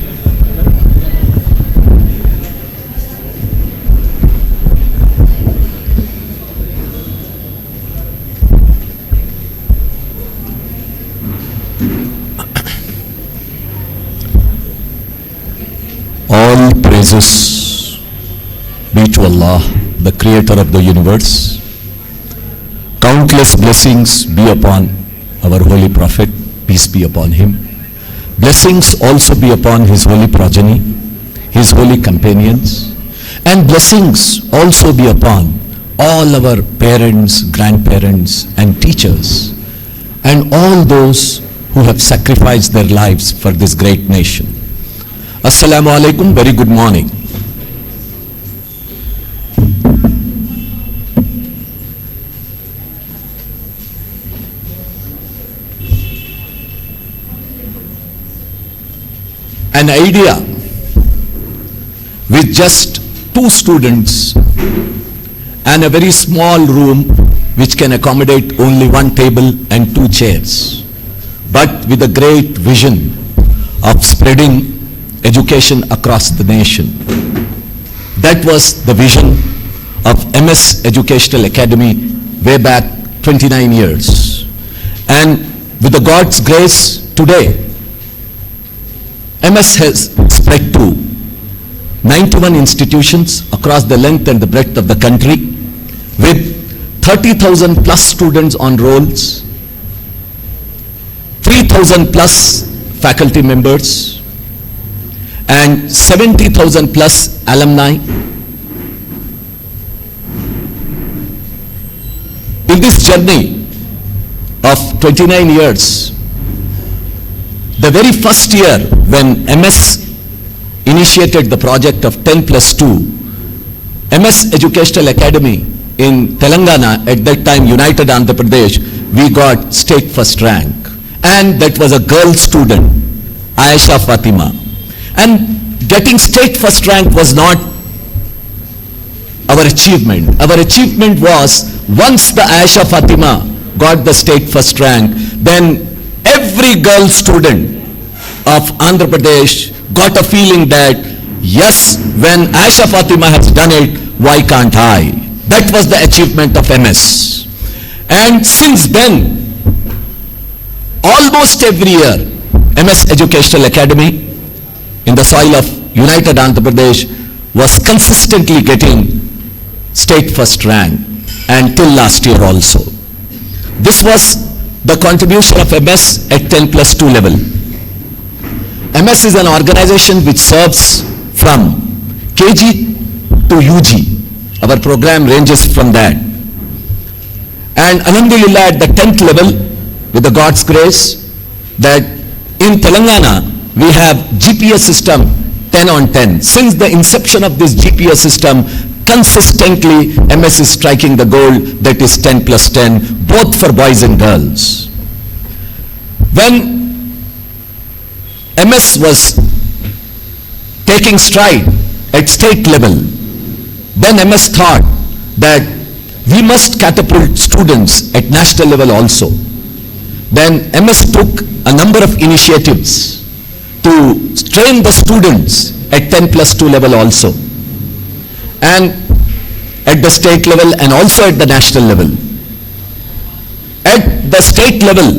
All praises be to Allah, the creator of the universe. Countless blessings be upon our holy prophet, peace be upon him. Blessings also be upon his holy progeny, his holy companions, and blessings also be upon all our parents, grandparents, and teachers, and all those who have sacrificed their lives for this great nation. Assalamu alaikum, very good morning. An idea with just 2 students and a very small room which can accommodate only 1 table and 2 chairs, but with a great vision of spreading education across the nation. That was the vision of MS Educational Academy way back 29 years. And with the God's grace, today MS has spread to 91 institutions across the length and the breadth of the country, with 30,000 plus students on rolls, 3,000 plus faculty members, and 70,000 plus alumni. In this journey of 29 years, the very first year when MS initiated the project of 10 plus 2, MS Educational Academy in Telangana, at that time United Andhra Pradesh, we got state first rank. And that was a girl student, Aisha Fatima. And getting state first rank was not our achievement. Our achievement was, once the Aisha Fatima got the state first rank, then every girl student of Andhra Pradesh got a feeling that, yes, when Aisha Fatima has done it, why can't I? That was the achievement of MS. And since then, almost every year, MS Educational Academy in the soil of United Andhra Pradesh was consistently getting state first rank, and till last year also. This was the contribution of MS at 10+2 level. MS is an organization which serves from KG to UG. Our program ranges from that. And Alhamdulillah, at the 10th level, with the God's grace, that in Telangana, we have GPS system 10 on 10. Since the inception of this GPS system, consistently MS is striking the goal that is 10+10, both for boys and girls. When MS was taking stride at state level, then MS thought that we must catapult students at national level also. Then MS took a number of initiatives to train the students at 10+2 level also, and at the state level and also at the national level. At the state level,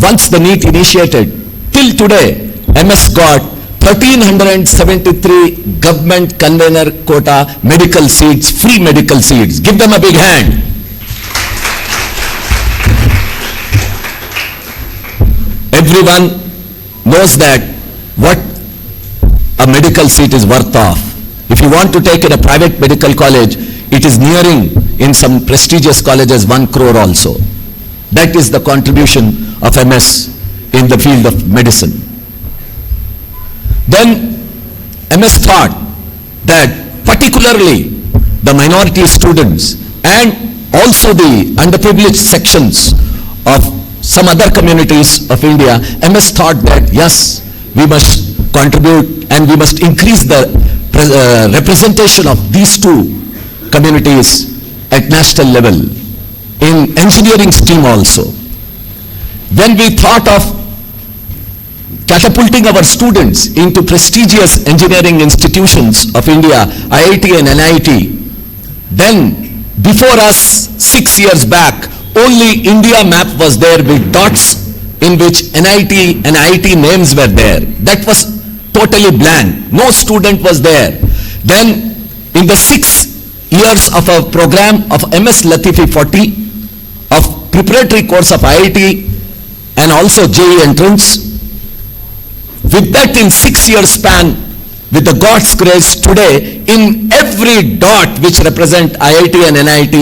once the NEET initiated, till today, MS got 1,373 government convener quota medical seats, free medical seats. Give them a big hand. Everyone knows that what a medical seat is worth of. If you want to take in a private medical college, it is nearing in some prestigious colleges 1 crore also. That is the contribution of MS in the field of medicine. Then MS thought that particularly the minority students and also the underprivileged sections of some other communities of India, MS thought that yes, we must contribute and we must increase the representation of these two communities at national level in engineering stream also. When we thought of catapulting our students into prestigious engineering institutions of India, IIT and NIT, then before us 6 years back, only India map was there with dots in which NIT and IIT names were there. That was totally blank. No student was there. Then in the 6 years of our program of MS Ltse 40, of preparatory course of IIT and also JEE entrance, with that in 6 year span, with the God's grace today, in every dot which represent IIT and NIT,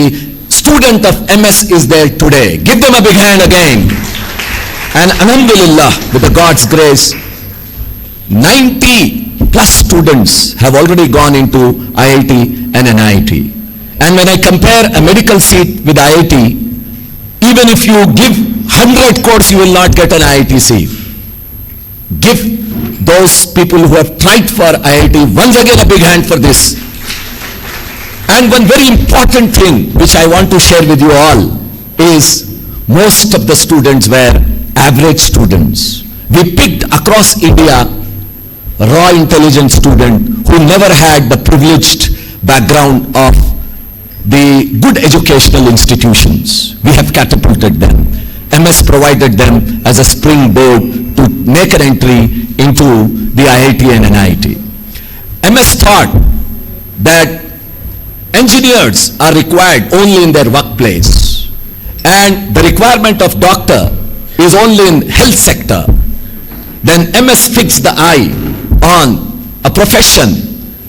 student of MS is there today. Give them a big hand again. And Alhamdulillah, with the God's grace, 90 plus students have already gone into IIT and NIT. And when I compare a medical seat with IIT, even if you give 100 crores, you will not get an IIT seat. Give those people who have tried for IIT once again a big hand for this. And one very important thing which I want to share with you all is most of the students were average students. We picked across India raw intelligence student who never had the privileged background of the good educational institutions. We have catapulted them. MS provided them as a springboard to make an entry into the IIT and NIT. MS thought that engineers are required only in their workplace and the requirement of doctor is only in health sector. Then MS fixed the eye on a profession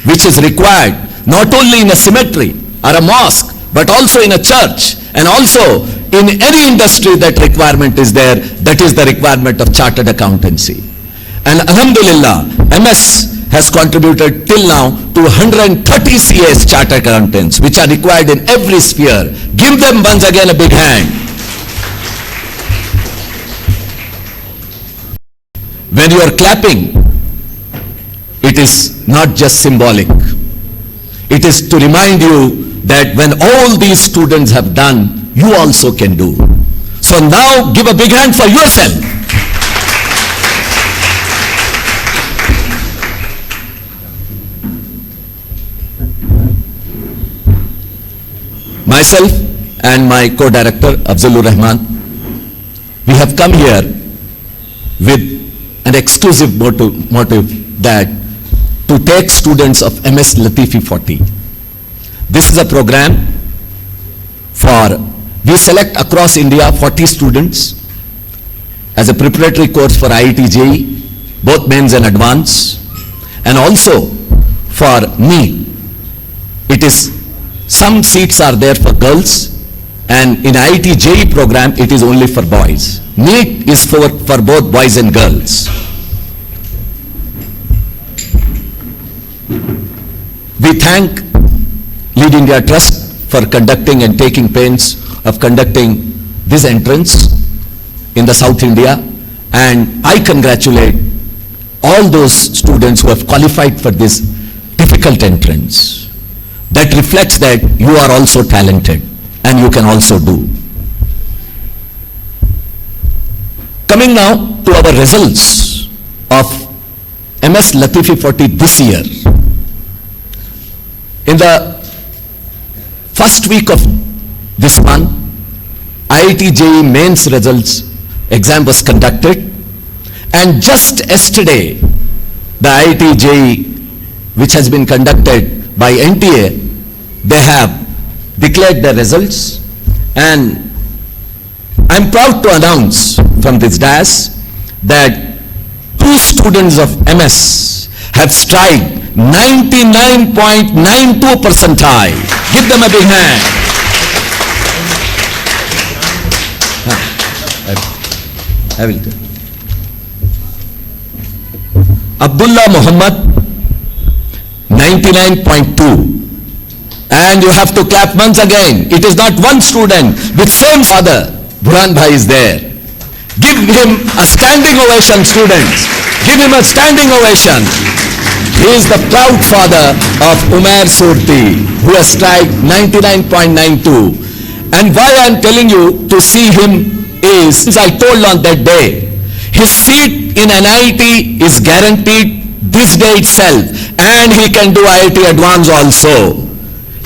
which is required not only in a cemetery or a mosque but also in a church and also in any industry that requirement is there, that is the requirement of chartered accountancy. And Alhamdulillah, MS has contributed till now to 130 CAs chartered accountants which are required in every sphere. Give them once again a big hand. When you are clapping, it is not just symbolic. It is to remind you that when all these students have done, you also can do. So now give a big hand for yourself. Myself and my co-director Afzalur Rahman, we have come here with an exclusive motive that to take students of MS Ltse 40. This is a program for We select across India 40 students as a preparatory course for IIT JEE, both mains and advanced, and also for NEET. It is, some seats are there for girls, and in IIT JEE program it is only for boys. NEET is for both boys and girls. We thank Lead India Trust for conducting and taking pains of conducting this entrance in the South India, and I congratulate all those students who have qualified for this difficult entrance. That reflects that you are also talented and you can also do. Coming now to our results of MS Latifi 40 this year. In the first week of this month, IIT JEE mains results exam was conducted, and just yesterday the IIT JEE, which has been conducted by NTA, they have declared their results, and I'm proud to announce from this dais that 2 students of MS have strived 99.92 percentile. Give them a big hand. I will tell. Abdullah Muhammad, 99.2. And you have to clap once again. It is not one student with same father. Burhan Bhai is there. Give him a standing ovation, students. Give him a standing ovation. He is the proud father of Umair Surti, who has strived 99.92. And why I am telling you to see him is, since I told on that day, his seat in NIT is guaranteed this day itself, and he can do IIT Advanced also.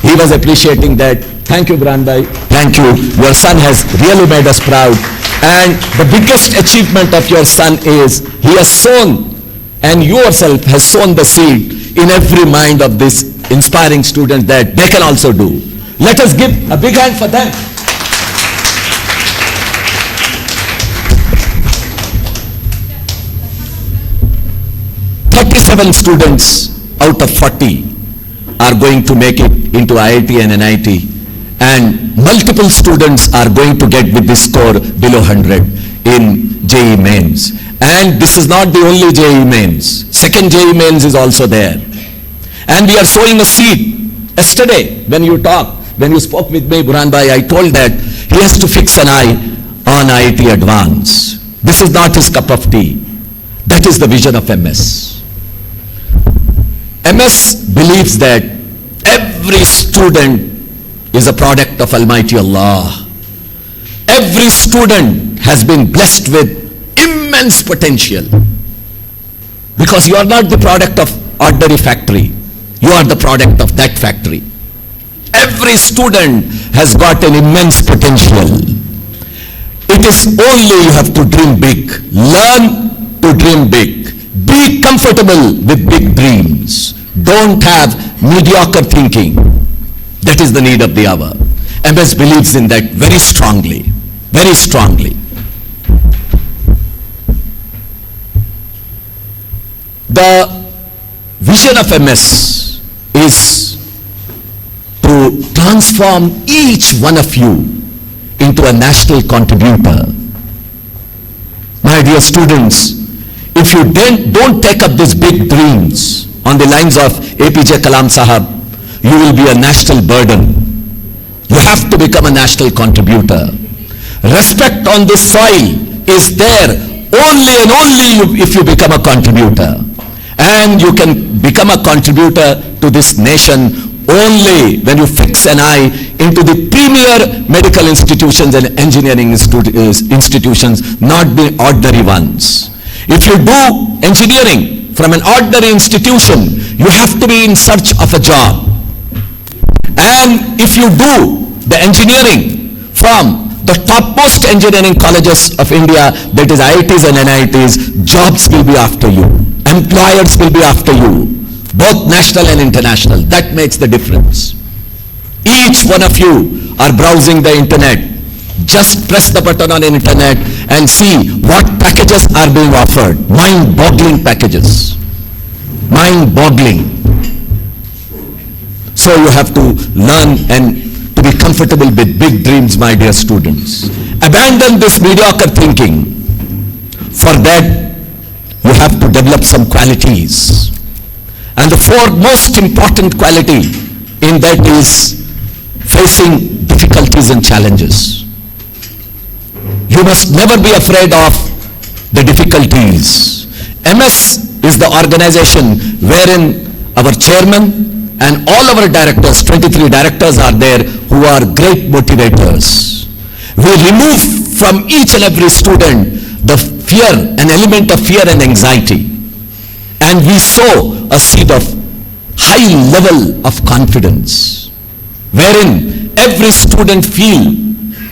He was appreciating that. Thank you, Burhan Bhai. Thank you. Your son has really made us proud. And the biggest achievement of your son is he has sown, and yourself has sown the seed in every mind of this inspiring student that they can also do. Let us give a big hand for them. Seven students out of 40 are going to make it into IIT and NIT, and multiple students are going to get with this score below 100 in JEE mains. And this is not the only JEE mains. Second JEE mains is also there. And we are sowing a seed. Yesterday, when you spoke with me, Burhan Bhai, I told that he has to fix an eye on IIT Advanced. This is not his cup of tea. That is the vision of MS. MS believes that every student is a product of Almighty Allah. Every student has been blessed with immense potential, because you are not the product of ordinary factory. You are the product of that factory. Every student has got an immense potential. It is only you have to dream big. Learn to dream big. Be comfortable with big dreams. Don't have mediocre thinking. That is the need of the hour. MS believes in that very strongly. Very strongly. The vision of MS is to transform each one of you into a national contributor. My dear students, if you don't take up these big dreams on the lines of APJ Kalam Sahab, you will be a national burden. You have to become a national contributor. Respect on this soil is there only and only if you become a contributor. And you can become a contributor to this nation only when you fix an eye into the premier medical institutions and engineering institutions, not the ordinary ones. If you do engineering from an ordinary institution, you have to be in search of a job. And if you do the engineering from the topmost engineering colleges of India, that is IITs and NITs, jobs will be after you. Employers will be after you, both national and international. That makes the difference. Each one of you are browsing the internet. Just press the button on the internet and see what packages are being offered. Mind-boggling packages. Mind-boggling. So you have to learn and to be comfortable with big dreams, my dear students. Abandon this mediocre thinking. For that, you have to develop some qualities. And the foremost important quality in that is facing difficulties and challenges. You must never be afraid of the difficulties. MS is the organization wherein our chairman and all our directors, 23 directors are there who are great motivators. We remove from each and every student the fear, an element of fear and anxiety. And we sow a seed of high level of confidence, wherein every student feel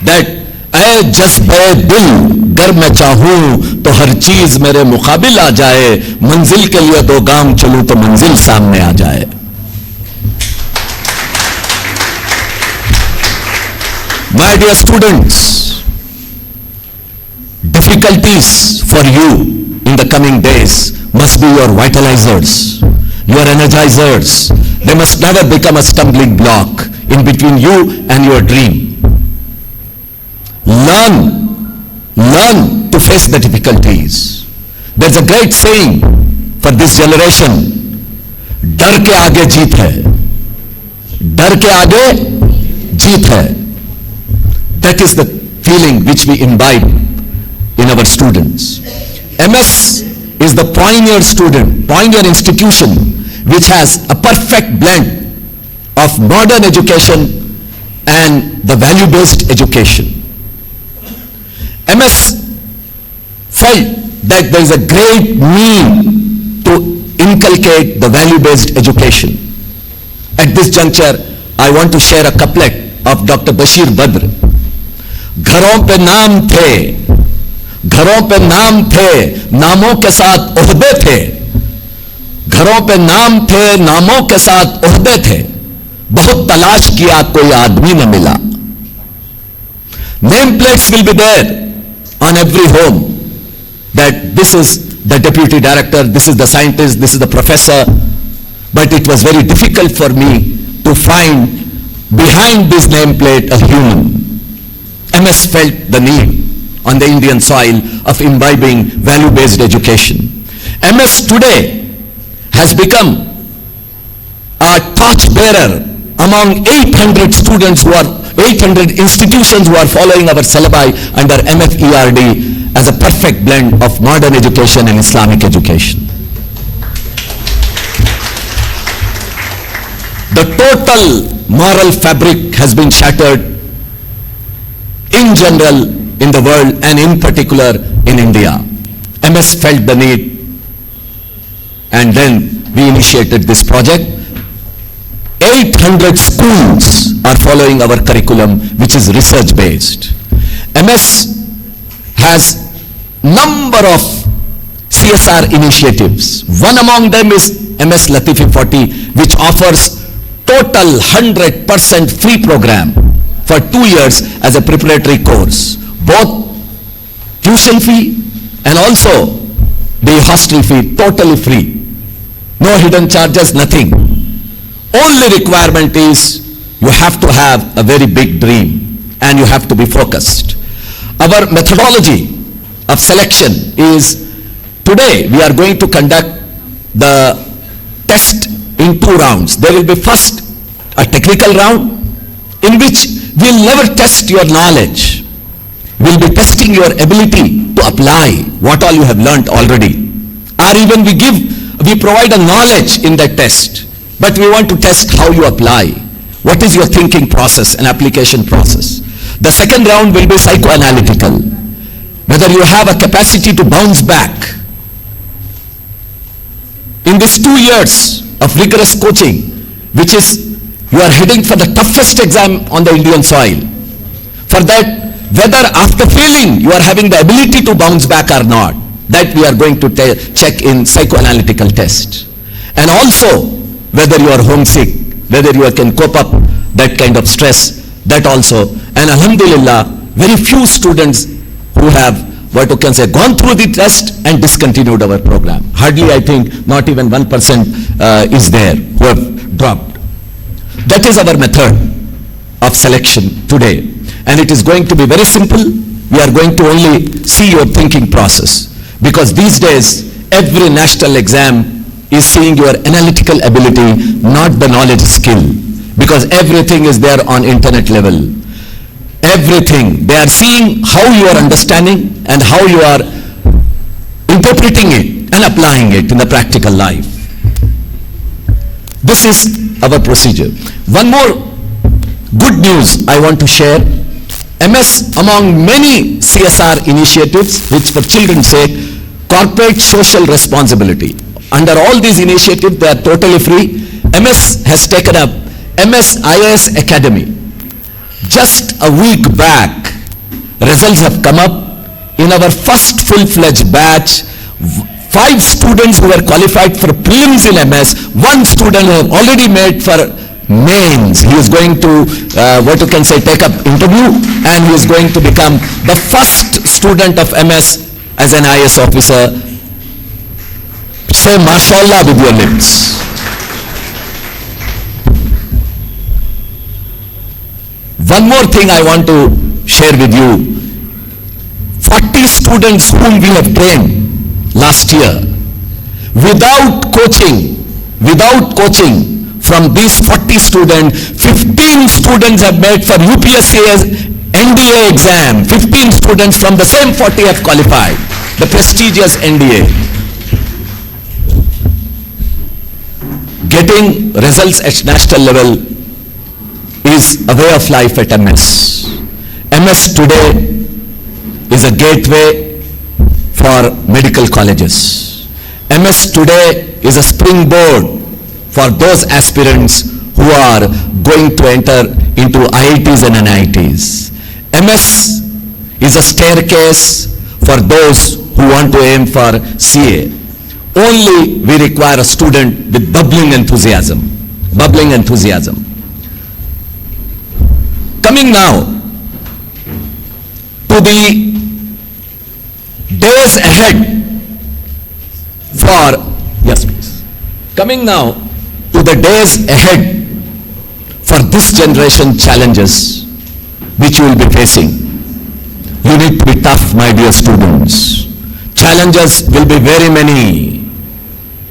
that ऐ जज्बे दिल गर मैं चाहूं तो हर चीज मेरे मुकाबिल आ जाए, मंजिल के लिए 2 गाम चलूं तो मंजिल सामने आ जाए. My dear students, difficulties for you in the coming days must be your vitalizers, your energizers. They must never become a stumbling block in between you and your dream. Learn to face the difficulties. There's a great saying for this generation, डर के आगे जीत है, डर के आगे जीत है. That is the feeling which we imbibe in our students. MS is the pioneer institution which has a perfect blend of modern education and the value-based education. MS felt that there is a great need to inculcate the value-based education. At this juncture, I want to share a couplet of Dr. Bashir Badr. घरों पे नाम थे, नामों के साथ ओहदे थे. घरों पे नाम थे, नामों के साथ ओहदे थे. बहुत तलाश किया, कोई आदमी न मिला. Name plates will be there on every home that this is the deputy director, this is the scientist, this is the professor. But it was very difficult for me to find behind this nameplate a human. MS felt the need on the Indian soil of imbibing value-based education. MS today has become a torchbearer among 800 students 800 institutions who are following our syllabi under MFERD as a perfect blend of modern education and Islamic education. The total moral fabric has been shattered in general in the world and in particular in India. MS felt the need and then we initiated this project. 800 schools are following our curriculum which is research based. MS has number of CSR initiatives. One among them is MS Latifi 40 which offers total 100% free program for 2 years as a preparatory course. Both tuition fee and also the hostel fee totally free. No hidden charges, nothing. Only requirement is you have to have a very big dream and you have to be focused. Our methodology of selection is today we are going to conduct the test in 2 rounds. There will be first a technical round in which we will never test your knowledge. We will be testing your ability to apply what all you have learnt already. Or even we provide a knowledge in that test. But we want to test how you apply. What is your thinking process and application process? The second round will be psychoanalytical. Whether you have a capacity to bounce back. In these 2 years of rigorous coaching, which is you are heading for the toughest exam on the Indian soil. For that, whether after failing you are having the ability to bounce back or not, that we are going to check in psychoanalytical test. And also, whether you are homesick, whether you can cope up that kind of stress, that also. And alhamdulillah, very few students who have, what you can say, gone through the test and discontinued our program. Hardly, I think, not even 1% is there who have dropped. That is our method of selection today. And it is going to be very simple. We are going to only see your thinking process. Because these days, every national exam is seeing your analytical ability, not the knowledge skill. Because everything is there on internet level. Everything. They are seeing how you are understanding and how you are interpreting it and applying it in the practical life. This is our procedure. One more good news I want to share. MS, among many CSR initiatives, which for children's sake, corporate social responsibility. Under all these initiatives, they are totally free. MS has taken up MS IAS Academy. Just a week back, results have come up. In our first full-fledged batch, 5 students who were qualified for prelims in MS, 1 student have already made for mains. He is going to, what you can say, take up interview, and he is going to become the first student of MS as an IAS officer. Say mashallah with your lips. One more thing I want to share with you. 40 students whom we have trained last year, without coaching, from these 40 students, 15 students have made for UPSC's NDA exam. 15 students from the same 40 have qualified, the prestigious NDA. Getting results at national level is a way of life at MS. MS today is a gateway for medical colleges. MS today is a springboard for those aspirants who are going to enter into IITs and NITs. MS is a staircase for those who want to aim for CA. Only we require a student with bubbling enthusiasm. Coming now to the days ahead for, yes please. Coming now to the days ahead for this generation challenges which you will be facing. You need to be tough, my dear students. Challenges will be very many.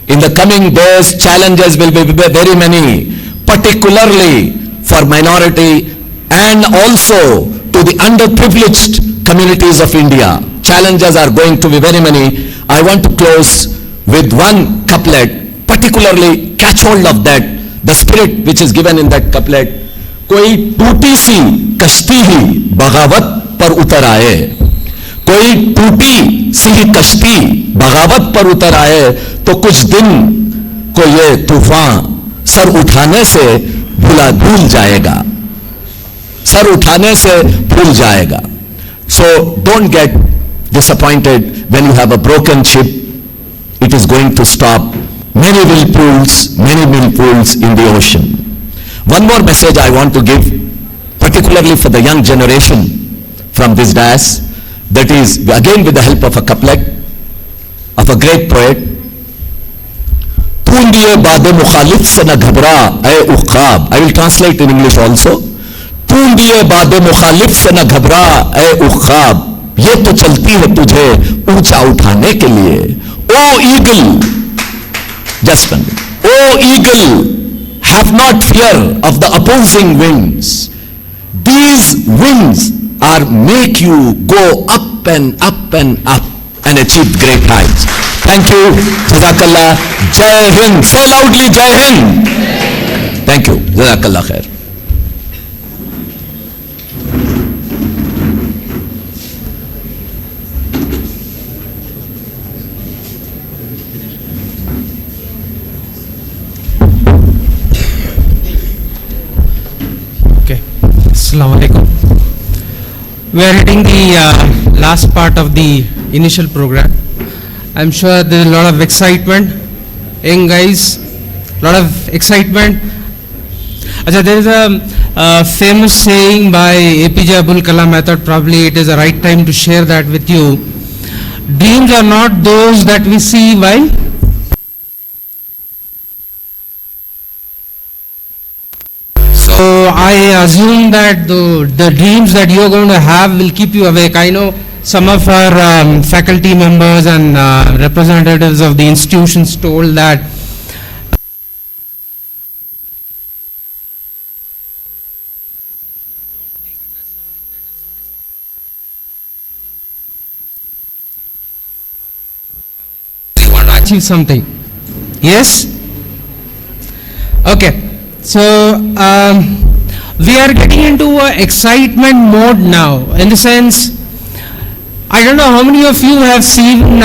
In the coming days, challenges will be very many, particularly for minority and also to the underprivileged communities of India. Challenges are going to be very many. I want to close with one couplet, particularly catch hold of that, the spirit which is given in that couplet. कोई टूटी सी कश्ती ही बगावत पर उतर आए, कोई टूटी सी कश्ती बगावत पर उतर आए, तो कुछ दिन को ये तूफान सर उठाने से भूल जाएगा, सर उठाने से भूल जाएगा. So don't get disappointed when you have a broken ship. It is going to stop many whirlpools in the ocean. One more message I want to give, particularly for the young generation from this dais, that is again with the help of a couplet of a great poet. तूं दिए बादे मुखालिफ से न घबरा ऐ उख्खाब. I will translate in English also. तूं दिए बादे मुखालिफ से न घबरा ऐ उख्खाब, ये तो चलती है तुझे ऊंचा उठाने के लिए. ओ eagle, just a minute. O eagle, have not fear of the opposing winds. These winds are make you go up and up and up and achieve great heights. Thank you. Jazakallah. Jai Hind. Say loudly, Jai Hind. Thank you. Jazakallah khair. Assalamu alaikum. We are hitting the last part of the initial program. I'm sure there is a lot of excitement. Young guys, lot of excitement. There is a famous saying by APJ Abul Kalam. I thought probably it is the right time to share that with you. Dreams are not those that we see while so I assume that the dreams that you are going to have will keep you awake. I know some of our faculty members and representatives of the institutions told that they want to achieve something. Yes? Okay. So we are getting into a excitement mode now, in the sense, I don't know how many of you have seen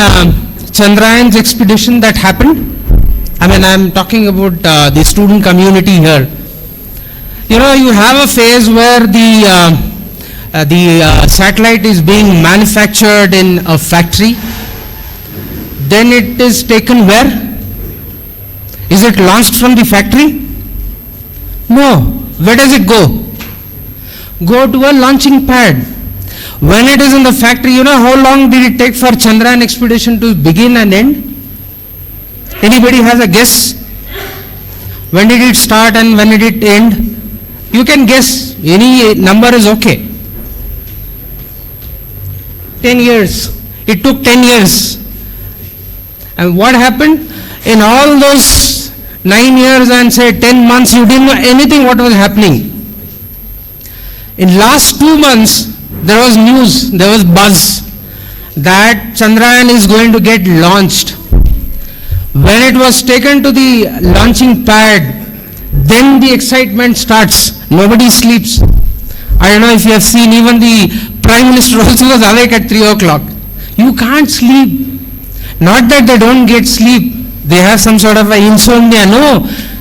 Chandrayaan's expedition that happened. I mean, I'm talking about the student community here. You know, you have a phase where the satellite is being manufactured in a factory. Then it is taken where? Is it launched from the factory? No. Where does it go? Go to a launching pad. When it is in the factory, you know how long did it take for Chandrayaan expedition to begin and end? Anybody has a guess? When did it start and when did it end? You can guess. Any number is okay. 10 years. It took 10 years. And what happened? In all those 9 years and say 10 months, you didn't know anything what was happening. In last 2 months, there was news, there was buzz that Chandrayaan is going to get launched. When it was taken to the launching pad, then the excitement starts. Nobody sleeps. I don't know if you have seen, even the Prime Minister also was awake at 3 o'clock. You can't sleep. Not that they don't get sleep. They have some sort of insomnia. No,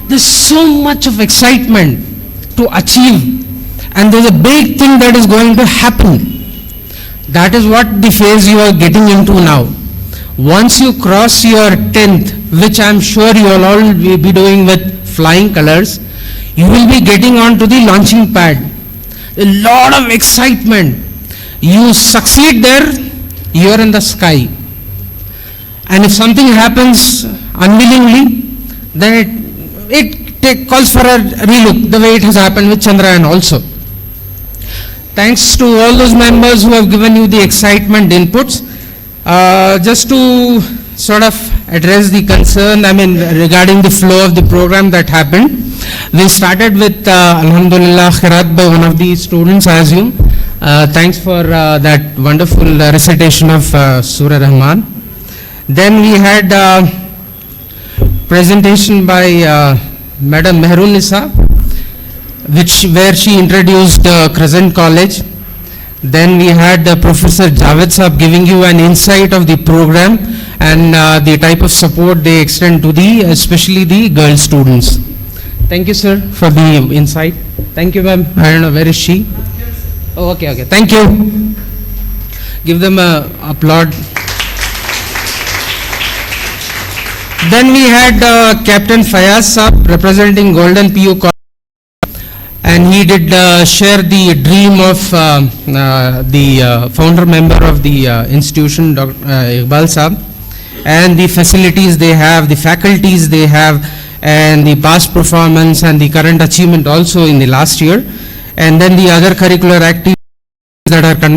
there's so much of excitement to achieve, and there's a big thing that is going to happen. That is what the phase you are getting into now. Once you cross your 10th, which I'm sure you will all be doing with flying colors, you will be getting onto the launching pad. A lot of excitement. You succeed there, you are in the sky. And if something happens unwillingly, then it calls for a relook, the way it has happened with Chandrayaan also. Thanks to all those members who have given you the excitement inputs. Just to sort of address the concern, regarding the flow of the program that happened. We started with Alhamdulillah Khirat by one of the students, I assume. Thanks for that wonderful recitation of Surah Rahman. Then we had presentation by Madam Mehrun Nisa, where she introduced Crescent College. Then we had Professor Javed Saab giving you an insight of the program and the type of support they extend to especially the girl students. Thank you, sir, for the insight. Thank you, ma'am. I don't know, where is she? Oh, okay. Thank you. Give them a applaud. Then we had Captain Fayaz Saab representing Golden PU College, and he did share the dream of the founder member of the institution, Dr. Iqbal Saab, and the facilities they have, the faculties they have, and the past performance and the current achievement also in the last year, and then the other curricular activities that are conducted